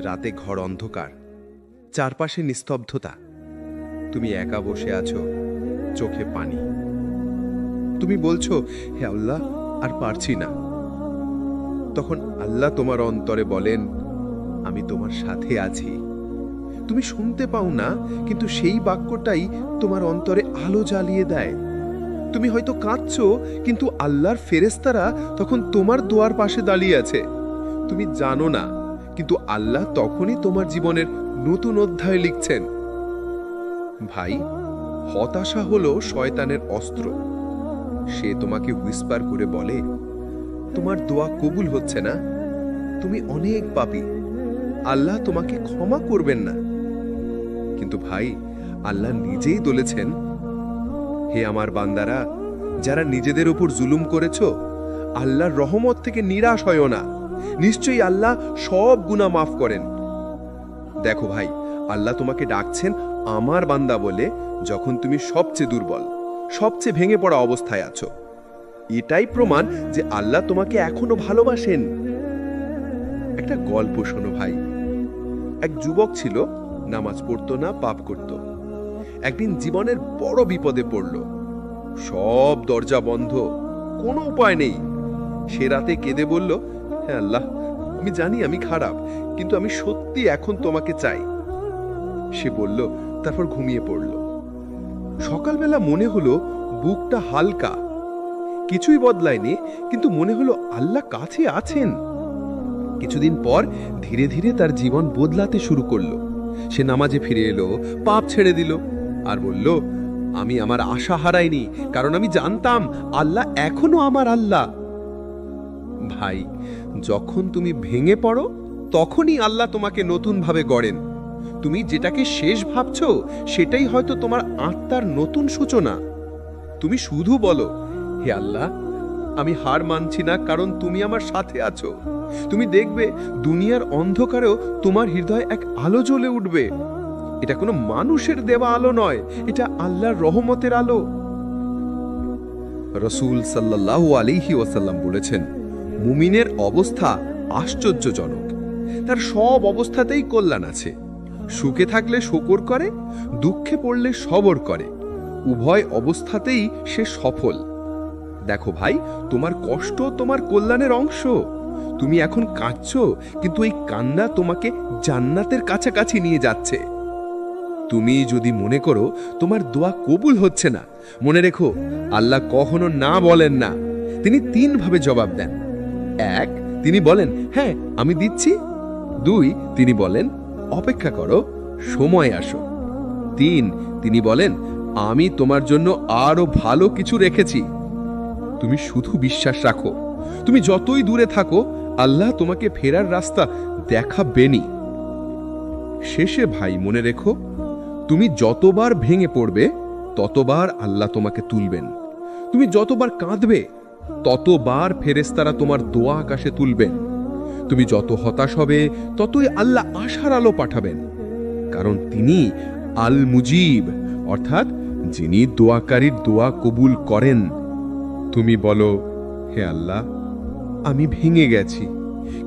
Speaker 3: রাতে ঘর অন্ধকার, চারপাশে নিস্তব্ধতা। তুমি একা বসে আছো, চোখে পানি। তুমি বলছো, হে আল্লাহ, আর পারছি না। তখন আল্লাহ তোমার অন্তরে বলেন,
Speaker 2: আমি তোমার সাথে আছি। তুমি শুনতে পাও না, কিন্তু সেই বাক্যটাই তোমার অন্তরে আলো জ্বালিয়ে দেয়। তুমি হয়তো কাঁদছো, কিন্তু আল্লাহর ফেরেশতারা তখন তোমার দোয়ার পাশে দাঁড়িয়ে আছে। তুমি জানো না, কিন্তু আল্লাহ তখনই তোমার জীবনের নতুন অধ্যায় লিখছেন। ভাই, হতাশা হলো শয়তানের অস্ত্র। সে তোমাকে হুইসপার করে বলে, তোমার দোয়া কবুল হচ্ছে না, তুমি অনেক পাপী, আল্লাহ তোমাকে ক্ষমা করবেন না। কিন্তু ভাই, আল্লাহ নিজেই বলেছেন, হে আমার বান্দারা, যারা নিজেদের উপর জুলুম করেছ, আল্লাহর রহমত থেকে নিরাশ হয়ো না। নিশ্চয়ই আল্লাহ সব গুনাহ মাফ করেন। দেখো ভাই, আল্লাহ তোমাকে ডাকছেন আমার বান্দা বলে, যখন তুমি সবচেয়ে দুর্বল, সবচেয়ে ভেঙে পড়া অবস্থায় আছো। এটাই প্রমাণ যে আল্লাহ তোমাকে এখনো ভালোবাসেন। একটা গল্প শোনো ভাই। এক যুবক ছিল, নামাজ পড়তো না, পাপ করত। একদিন জীবনের বড় বিপদে পড়ল। সব দরজা বন্ধ, কোনো উপায় নেই। সে রাতে কেঁদে বলল, হ্যাঁ আল্লাহ, আমি জানি আমি খারাপ, কিন্তু আমি সত্যি এখন তোমাকে চাই। সে বলল, তারপর ঘুমিয়ে পড়ল। সকালবেলা মনে হলো বুকটা হালকা, কিছুই বদলায়নি, কিন্তু মনে হলো আল্লাহ কাছে আছেন। কিছুদিন পর ধীরে ধীরে তার জীবন বদলাতে শুরু করলো। সে নামাজে ফিরে এলো, পাপ ছেড়ে দিল, আর বলল, আমি আমার আশা হারাইনি, কারণ আমি জানতাম আল্লাহ এখনো আমার আল্লাহ। ভাই, যখন তুমি ভেঙে পড়ো, তখনই আল্লাহ তোমাকে নতুনভাবে গড়েন। তুমি যেটাকে শেষ ভাবছো, সেটাই হয়তো তোমার আত্মার নতুন সূচনা। তুমি শুধু বলো, হে আল্লাহ, আমি হার মানছি না, কারণ তুমি আমার সাথে আছো। তুমি দেখবে দুনিয়ার অন্ধকারেও তোমার হৃদয়ে এক আলো জ্বলে উঠবে। এটা কোনো মানুষের দেওয়া আলো নয়, এটা আল্লাহর রহমতের আলো। রাসূল সাল্লাল্লাহু আলাইহি ওয়াসাল্লাম বলেছেন, মুমিনের অবস্থা আশ্চর্যজনক। তার সব অবস্থাতেই কল্যাণ আছে। সুখে থাকলে শুকর করে, দুঃখে পড়লে সবর করে। উভয় অবস্থাতেই সে সফল। দেখো ভাই, তোমার কষ্ট তোমার কল্যাণের অংশ। তুমি এখন কাঁদছো, কিন্তু এই কান্না তোমাকে জান্নাতের কাছাকাছি নিয়ে যাচ্ছে। তুমি যদি মনে করো তোমার দোয়া কবুল হচ্ছে না, মনে রেখো আল্লাহ কখনো না বলেন না। তিনি 3 ভাবে জবাব দেন। 1, তিনি বলেন, হ্যাঁ আমি দিচ্ছি। 2, তিনি বলেন, অপেক্ষা করো, সময় আসো। 3, তিনি বলেন, আমি তোমার জন্য আরো ভালো কিছু রেখেছি। তুমি শুধু বিশ্বাস রাখো। তুমি যতই দূরে থাকো, আল্লাহ তোমাকে ফেরার রাস্তা দেখাবেনই। শেষে ভাই, মনে রেখো, তুমি যতবার ভেঙে পড়বে, ততবার আল্লাহ তোমাকে তুলবেন। তুমি যতবার কাঁদবে, ততবার ফেরেশতারা তোমার দোয়া আকাশে তুলবেন। তুমি যত হতাশ হবে, ততই আল্লাহ আশার আলো পাঠাবেন, কারণ তিনি আল মুজিব, অর্থাৎ যিনি দোয়াকারীর দোয়া কবুল করেন। তুমি বলো, হে আল্লাহ, আমি ভেঙে গেছি,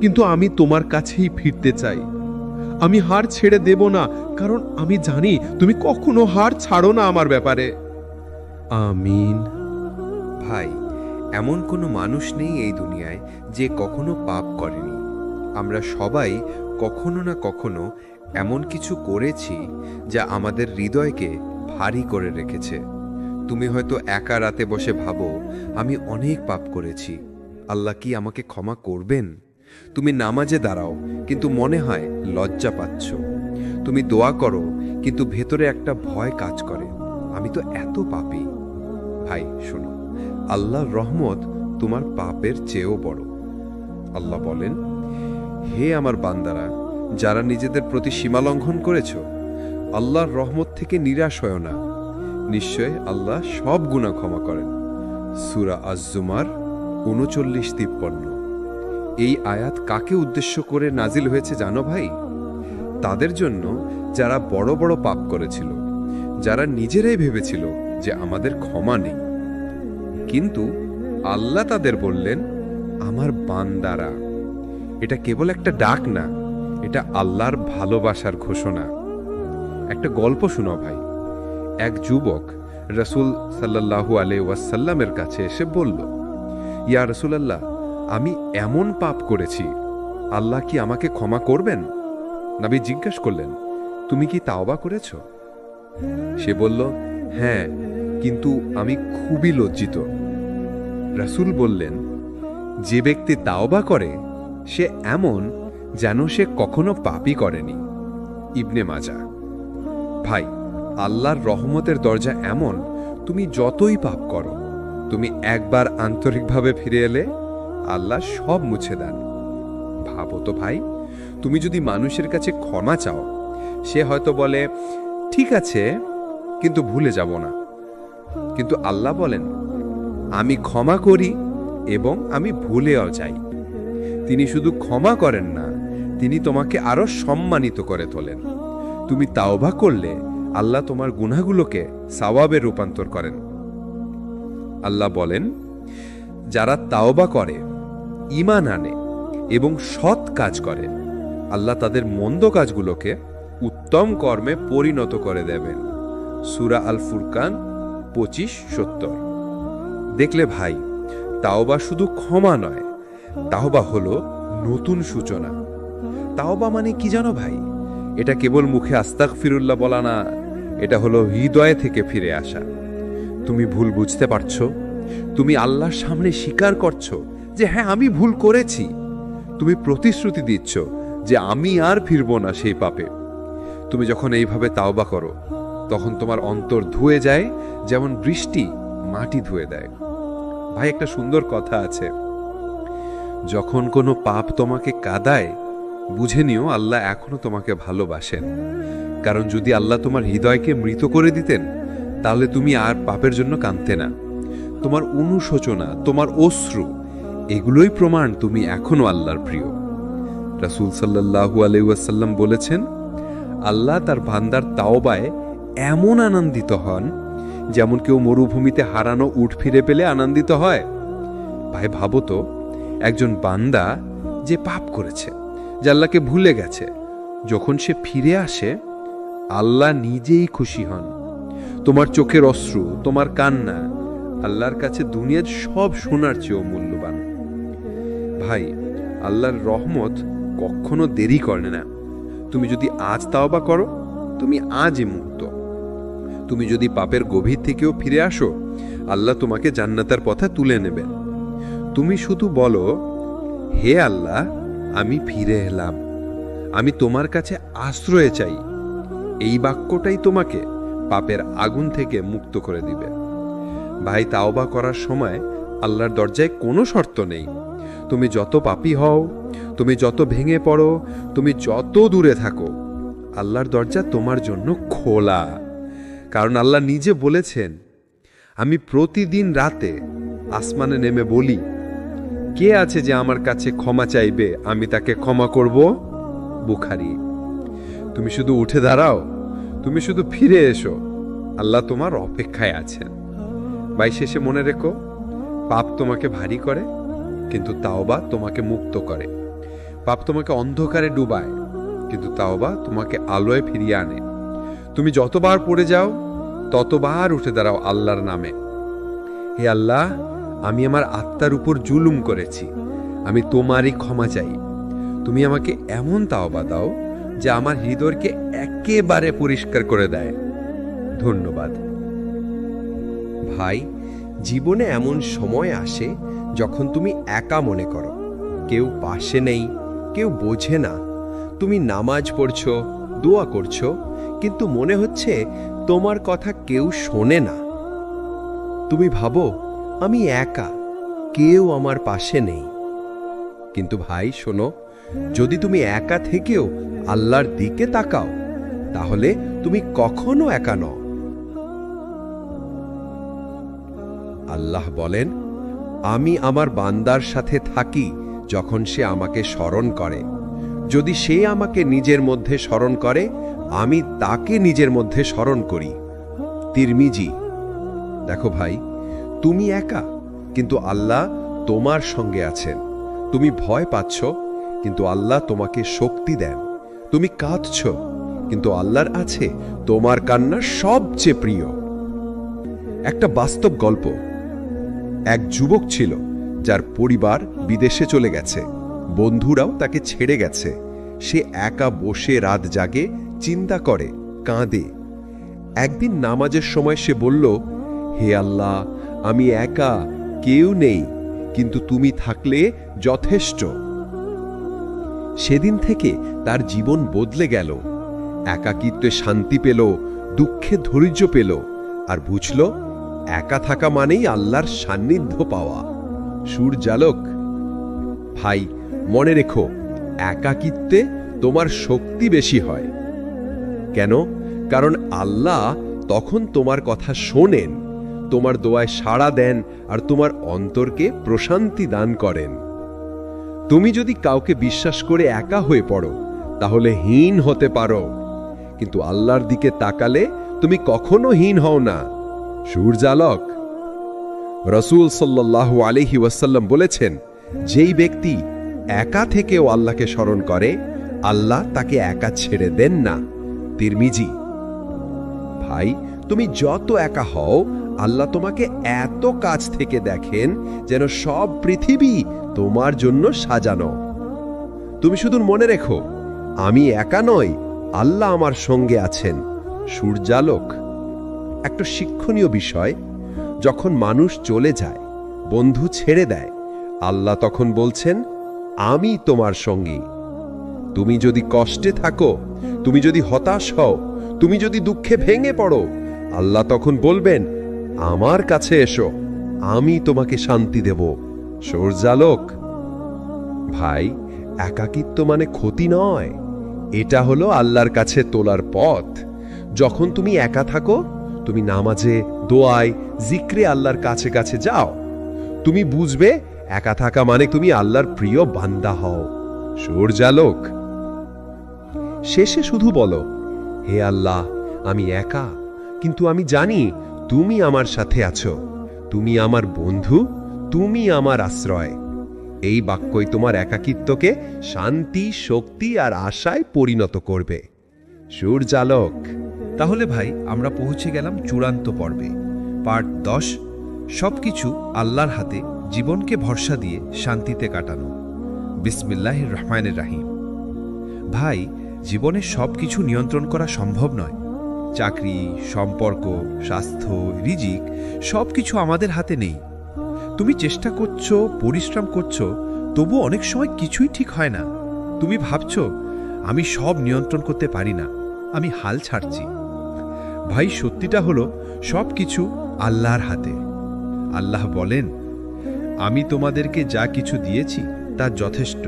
Speaker 2: কিন্তু আমি তোমার কাছেই ফিরতে চাই। আমি হার ছেড়ে দেব না, কারণ আমি জানি তুমি কখনো হার ছাড়ো না আমার ব্যাপারে। আমিন।
Speaker 3: ভাই, এমন কোনো মানুষ নেই এই দুনিয়ায় যে কখনো পাপ করেনি। আমরা সবাই কখনো না কখনো এমন কিছু করেছি যা আমাদের হৃদয়কে ভারী করে রেখেছে। তুমি হয়তো একা রাতে বসে ভাবো, আমি অনেক পাপ করেছি, আল্লাহ কি আমাকে ক্ষমা করবেন? তুমি নামাজে দাঁড়াও, কিন্তু মনে হয় লজ্জা পাচ্ছ। তুমি দোয়া করো, কিন্তু ভেতরে একটা ভয় কাজ করে, আমি তো এত পাপী। ভাই শোনো, আল্লাহর রহমত তোমার পাপের চেয়েও বড়। আল্লাহ বলেন, হে আমার বান্দারা, যারা নিজেদের প্রতি সীমা লঙ্ঘন করেছ, আল্লাহর রহমত থেকে নিরাশ হয় না। নিশ্চয় আল্লাহ সব গুনাহ ক্ষমা করেন। সূরা আজ-জুমার 39-53। এই আয়াত কাকে উদ্দেশ্য করে নাজিল হয়েছে জানো ভাই? তাদের জন্য যারা বড় বড় পাপ করেছিল, যারা নিজেরাই ভেবেছিল যে আমাদের ক্ষমা নেই। কিন্তু আল্লাহ তাদের বললেন, আমার বান্দারা। এটা কেবল একটা ডাক না, এটা আল্লাহর ভালোবাসার ঘোষণা। একটা গল্প শোনো ভাই। এক যুবক রাসূল সাল্লাল্লাহু আলাইহি ওয়াসাল্লামের কাছে এসে বলল, ইয়া রাসূলুল্লাহ, আমি এমন পাপ করেছি, আল্লাহ কি আমাকে ক্ষমা করবেন?
Speaker 2: নবী জিজ্ঞেস করলেন, তুমি কি তাওবা করেছ? সে বলল, হ্যাঁ, কিন্তু আমি খুবই লজ্জিত। রাসূল বললেন, যে ব্যক্তি তাওবা করে সে এমন যেন সে কখনো পাপই করেনি। ইবনে মাজাহ। ভাই, আল্লাহর রহমতের দরজা এমন, তুমি যতই পাপ করো, তুমি একবার আন্তরিকভাবে ফিরে এলে আল্লাহ সব মুছে দেন। ভাবো তো ভাই, তুমি যদি মানুষের কাছে ক্ষমা চাও, সে হয়তো বলে ঠিক আছে, কিন্তু ভুলে যাব না। কিন্তু আল্লাহ বলেন, আমি ক্ষমা করি এবং আমি ভুলেও যাই। তিনি শুধু ক্ষমা করেন না, তিনি তোমাকে আরো সম্মানিত করে তোলেন। তুমি তাওবা করলে আল্লাহ তোমার গুনাহগুলোকে সওয়াবে রূপান্তর করেন। আল্লাহ বলেন, যারা তাওবা করে, ঈমান আনে এবং সৎ কাজ করে, আল্লাহ তাদের মন্দ কাজগুলোকে উত্তম কর্মে পরিণত করে দেবেন। সূরা আল ফুরকান 25-70। দেখলে ভাই, তাওবা শুধু ক্ষমা নয়, তাওবা হলো নতুন সূচনা। তাওবা মানে কি জানো ভাই? এটা কেবল মুখে আস্তাগফিরুল্লাহ বলা না, এটা হলো হৃদয় থেকে ফিরে আসা। তুমি ভুল বুঝতে পারছো, তুমি আল্লাহর সামনে স্বীকার করছো যে হ্যাঁ, আমি ভুল করেছি। তুমি প্রতিশ্রুতি দিচ্ছ যে আমি আর ফিরব না সেই পাপে। তুমি যখন এইভাবে তাওবা করো, তখন তোমার অন্তর ধুয়ে যায় যেমন বৃষ্টি মাটি ধুয়ে দেয়। ভাই, একটা সুন্দর কথা আছে, যখন কোনো পাপ তোমাকে কাঁদায়, বুঝে নিও আল্লাহ এখনো তোমাকে ভালোবাসেন। কারণ যদি আল্লাহ তোমার হৃদয়কে মৃত করে দিতেন, তাহলে তুমি আর পাপের জন্য কাঁদতে না। তোমার অনুশোচনা, তোমার অশ্রু, এগুলোই প্রমাণ তুমি এখনো আল্লাহর প্রিয়। রাসূল সাল্লাল্লাহু আলাইহি ওয়াসাল্লাম বলেছেন, আল্লাহ তার বান্দার তাওবায় এমন আনন্দিত হন যেমন কেউ মরুভূমিতে হারানো উট ফিরে পেলে আনন্দিত হয়। ভাই, ভাবো তো, একজন বান্দা যে পাপ করেছে, যে আল্লাহকে ভুলে গেছে, যখন সে ফিরে আসে, আল্লাহ নিজেই খুশি হন। তোমার চোখের অশ্রু, তোমার কান্না আল্লাহর কাছে দুনিয়ার সব সোনার চেয়েও মূল্যবান। ভাই, আল্লাহর রহমত কখনো দেরি করে না। তুমি যদি আজ তাওবা করো, তুমি আজই মুক্ত। তুমি যদি পাপের গভীর থেকেও ফিরে আসো, আল্লাহ তোমাকে জান্নাতের পথে তুলে নেবেন। তুমি শুধু বলো, হে আল্লাহ, আমি ফিরে এলাম, আমি তোমার কাছে আশ্রয় চাই। এই বাক্যটাই তোমাকে পাপের আগুন থেকে মুক্ত করে দিবে। ভাই, তাওবা করার সময় আল্লাহর দরজায় কোনো শর্ত নেই। তুমি যত পাপী হও, তুমি যত ভেঙে পড়ো, তুমি যত দূরে থাকো, আল্লাহর দরজা তোমার জন্য খোলা। কারণ আল্লাহ নিজে বলেছেন, আমি প্রতিদিন রাতে আসমানে নেমে বলি, কে আছে যে আমার কাছে ক্ষমা চাইবে, আমি তাকে ক্ষমা করব। বুখারী। তুমি শুধু উঠে দাঁড়াও, তুমি শুধু ফিরে এসো, আল্লাহ তোমার অপেক্ষায় আছেন। ভাই, শেষে মনে রেখো, পাপ তোমাকে ভারী করে, কিন্তু তাওবা তোমাকে মুক্ত করে। পাপ তোমাকে অন্ধকারে ডুবায়, কিন্তু তাওবা তোমাকে আলোয় ফিরিয়ে আনে। তুমি যতবার পড়ে যাও, ততবার উঠে দাঁড়াও আল্লাহর নামে। হে আল্লাহ, আমি আমার আত্মার উপর জুলুম করেছি, আমি তোমারই ক্ষমা চাই। তুমি আমাকে এমন তাওবা দাও যা আমার হৃদয়কে একেবারে পরিষ্কার করে দেয়। ধন্যবাদ।
Speaker 3: ভাই, জীবনে এমন সময় আসে যখন তুমি একা মনে করো, কেউ পাশে নেই, কেউ বোঝে না। তুমি নামাজ পড়ছো, দোয়া করছো, কিন্তু মনে হচ্ছে তোমার কথা কেউ শোনে না। তুমি ভাবো, আমি একা, কেউ আমার পাশে নেই। কিন্তু ভাই শোনো, যদি তুমি একা থেকেও আল্লাহর দিকে তাকাও, তাহলে তুমি কখনো একা নও। আল্লাহ বলেন, আমি আমার বান্দার সাথে থাকি যখন সে আমাকে স্মরণ করে। যদি সে আমাকে নিজের মধ্যে স্মরণ করে, আমি তাকে নিজের মধ্যে স্মরণ করি। তিরমিজি। দেখো ভাই, তুমি একা, কিন্তু আল্লাহ তোমার সঙ্গে আছেন। তুমি ভয় পাচ্ছ, কিন্তু আল্লাহ তোমাকে শক্তি দেন। তুমি কাঁদছ, কিন্তু আল্লাহর আছে তোমার কান্না সবচেয়ে প্রিয়। একটা বাস্তব গল্প। এক যুবক ছিল যার পরিবার বিদেশে চলে গেছে, বন্ধুরাও তাকে ছেড়ে গেছে।
Speaker 2: সে একা বসে রাত জাগে, চিন্তা করে, কাঁদে। একদিন নামাজের সময় সে বলল, হে আল্লাহ, আমি একা, কেউ নেই, কিন্তু তুমি থাকলে যথেষ্ট। সেদিন থেকে তার জীবন বদলে গেল। একাকিত্বে শান্তি পেল, দুঃখে ধৈর্য পেল, আর বুঝল একা থাকা মানেই আল্লাহর সান্নিধ্য পাওয়া। সূর্যালোক। ভাই, মনে রেখো, একাকিত্বে তোমার শক্তি বেশি হয়। কেন? কারণ আল্লাহ তখন তোমার কথা শোনেন, তোমার দোয়ায় সাড়া দেন, আর তোমার অন্তরকে প্রশান্তি দান করেন। তুমি যদি কাউকে বিশ্বাস করে একা হয়ে পড়ো, তাহলে হীন হতে পারো, কিন্তু আল্লাহর দিকে তাকালে তুমি কখনো হীন হও না। সূর্যালোক। রাসূল সাল্লাল্লাহু আলাইহি ওয়াসাল্লাম বলেছেন, যেই ব্যক্তি একা থেকেও আল্লাহকে স্মরণ করে, আল্লাহ তাকে একা ছেড়ে দেন না। তিরমিজি। ভাই, তুমি যত একা হও, আল্লাহ তোমাকে এত কাছ থেকে দেখেন যেন সব পৃথিবী তোমার জন্য সাজানো। তুমি শুধু মনে রেখো, আমি একা নই, আল্লাহ আমার সঙ্গে আছেন। সূর্যালোক। একটা শিক্ষণীয় বিষয়, যখন মানুষ চলে যায়, বন্ধু ছেড়ে দেয়, আল্লাহ তখন বলছেন, আমি তোমার সঙ্গী। তুমি যদি কষ্টে থাকো, তুমি যদি হতাশ হও, তুমি যদি দুঃখে ভেঙে পড়ো, আল্লাহ তখন বলবেন, আমার কাছে এসো, আমি তোমাকে শান্তি দেব। সূর্যালোক। ভাই, একাকিত্ব মানে ক্ষতি নয়, এটা হলো আল্লাহর কাছে তোলার পথ। যখন তুমি একা থাকো, তুমি নামাজে, দোয়ায়, জিক্রে আল্লাহর কাছে কাছে যাও। তুমি বুঝবে একা থাকা মানে তুমি আল্লাহর প্রিয় বান্দা হও। সূর্যালোক। শেষে শুধু বলো, হে আল্লাহ, আমি একা, কিন্তু আমি জানি তুমি আমার সাথে আছো। তুমি আমার বন্ধু, তুমি আমার আশ্রয়। এই বাক্যই তোমার একাকিত্বকে শান্তি, শক্তি আর আশায় পরিণত করবে। সূর্যালোক।
Speaker 4: তাহলে ভাই, আমরা পৌঁছে গেলাম চূড়ান্ত পর্বে। পার্ট 10, সবকিছু আল্লাহর হাতে, জীবনকে ভরসা দিয়ে শান্তিতে কাটানো। বিসমিল্লাহির রহমানির রাহিম। ভাই, জীবনে সবকিছু নিয়ন্ত্রণ করা সম্ভব নয়। চাকরি, সম্পর্ক, স্বাস্থ্য, রিজিক সবকিছু আমাদের হাতে নেই। তুমি চেষ্টা করছো, পরিশ্রম করছো, তবু অনেক সময় কিছুই ঠিক হয় না। তুমি ভাবছো, আমি সব নিয়ন্ত্রণ করতে পারি না, আমি হাল ছাড়ছি। ভাই, সত্যিটা হলো সবকিছু আল্লাহর হাতে। আল্লাহ বলেন, আমি তোমাদেরকে যা কিছু দিয়েছি তা যথেষ্ট।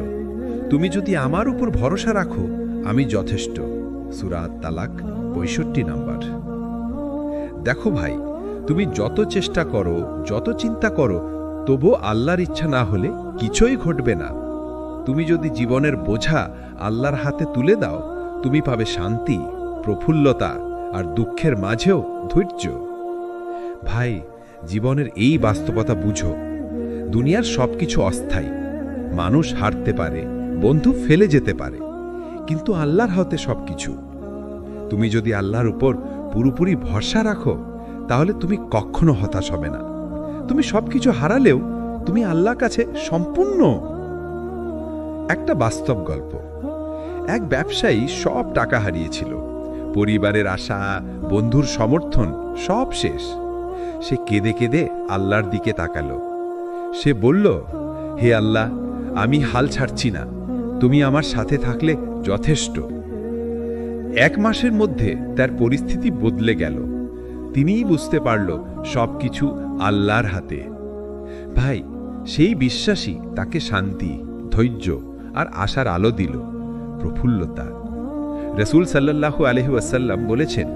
Speaker 4: তুমি যদি আমার উপর ভরসা রাখো, আমি যথেষ্ট। সূরা তালাক 65 নম্বর। দেখো ভাই, তুমি যত চেষ্টা করো, যত চিন্তা করো, তবু আল্লাহর ইচ্ছা না হলে কিছুই ঘটবে না। তুমি যদি জীবনের বোঝা আল্লাহর হাতে তুলে দাও, তুমি পাবে শান্তি, প্রফুল্লতা, আর দুঃখের মাঝেও ধৈর্য। ভাই, জীবনের এই বাস্তবতা বুঝো, দুনিয়ার সবকিছু অস্থায়ী। মানুষ হারতে পারে, বন্ধু ফেলে যেতে পারে, কিন্তু আল্লাহর হাতে সবকিছু। তুমি যদি আল্লাহর উপর পুরোপুরি ভরসা রাখো, তাহলে তুমি কখনো হতাশ হবে না। তুমি সবকিছু হারালেও তুমি আল্লাহর কাছে সম্পূর্ণ। একটা বাস্তব গল্প। এক ব্যবসায়ী সব টাকা হারিয়েছিল, পরিবারের আশা, বন্ধুর সমর্থন সব শেষ। সে কেঁদে কেঁদে আল্লাহর দিকে তাকালো। সে বলল, হে আল্লাহ, আমি হাল ছাড়ছি না, তুমি আমার সাথে থাকলে যথেষ্ট। 1 মাসের মধ্যে তার পরিস্থিতি বদলে গেল। তিনিই বুঝতে পারল সবকিছু আল্লাহর হাতে। ভাই, সেই বিশ্বাসী তাকে শান্তি, ধৈর্য আর আশার আলো দিল, প্রফুল্লতা। রাসূল সাল্লাল্লাহু আলাইহি ওয়াসাল্লাম বলেছেন,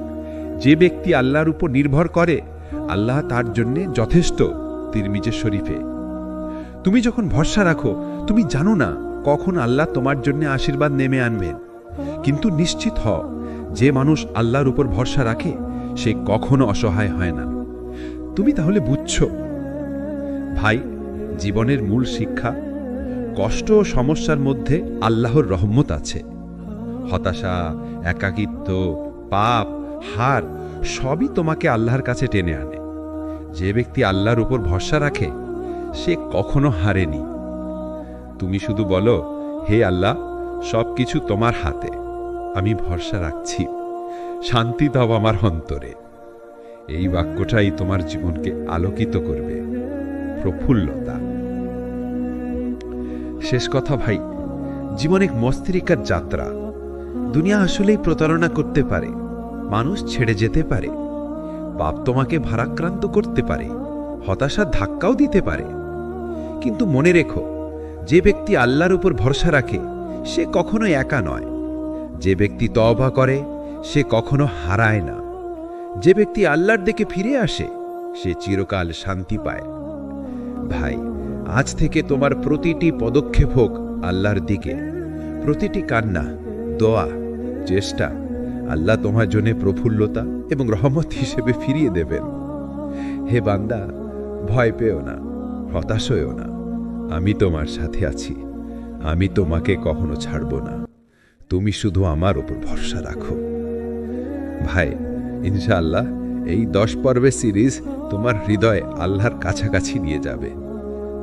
Speaker 4: যে ব্যক্তি আল্লাহর উপর নির্ভর করে, আল্লাহ তার জন্যে যথেষ্ট। তিরমিজি শরীফে। তুমি যখন ভরসা রাখো, তুমি জানো না কখন আল্লাহ তোমার জন্য আশীর্বাদ নেমে আনবেন, কিন্তু নিশ্চিত হও, যে মানুষ আল্লাহর উপর ভরসা রাখে সে কখনো অসহায় হয় না। তুমি তাহলে বুঝছো ভাই, জীবনের মূল শিক্ষা, কষ্ট ও সমস্যার মধ্যে আল্লাহর রহমত আছে। হতাশা, একাকিত্ব, পাপ, হার সবই তোমাকে আল্লাহর কাছে টেনে আনে। যে ব্যক্তি আল্লাহর উপর ভরসা রাখে, সে কখনো হারেনি। তুমি শুধু বলো, হে আল্লাহ,
Speaker 1: সবকিছু তোমার হাতে, আমি ভরসা রাখছি। শান্তি দাও আমার অন্তরে। এই বাক্যটাই তোমার জীবনকে আলোকিত করবে। প্রফুল্লতা।
Speaker 4: শেষ কথা ভাই, জীবন এক মস্তিরিকার যাত্রা। দুনিয়া আসলেই প্রতারণা করতে পারে, মানুষ ছেড়ে যেতে পারে, পাপ তোমাকে ভারাক্রান্ত করতে পারে, হতাশার ধাক্কাও দিতে পারে। কিন্তু মনে রেখো, যে ব্যক্তি আল্লাহর উপর ভরসা রাখে সে কখনো একা নয়। যে ব্যক্তি তওবা করে সে কখনো হারায় না। যে ব্যক্তি আল্লাহর দিকে ফিরে আসে সে চিরকাল শান্তি পায়। ভাই, আজ থেকে তোমার প্রতিটি পদক্ষেপ হোক আল্লাহর দিকে। প্রতিটি কান্না, দোয়া, চেষ্টা আল্লাহ তোমার জন্য প্রফুল্লতা এবং রহমত হিসেবে ফিরিয়ে দেবেন। হে বান্দা, ভয় পেও না, হতাশ হয়েও না। আমি তোমার সাথে আছি। আমি তোমাকে কখনো ছাড়ব না। তুমি শুধু আমার উপর ভরসা রাখো। ভাই, ইনশাআল্লাহ এই 10 পর্বের সিরিজ তোমার হৃদয় আল্লাহর কাছাকাছি নিয়ে যাবে।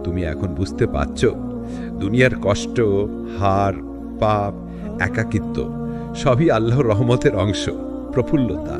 Speaker 4: তুমি এখন বুঝতে পারছ, দুনিয়ার কষ্ট, হার, পাপ, একাকিত্ব সবই আল্লাহর রহমতের অংশ। প্রফুল্লতা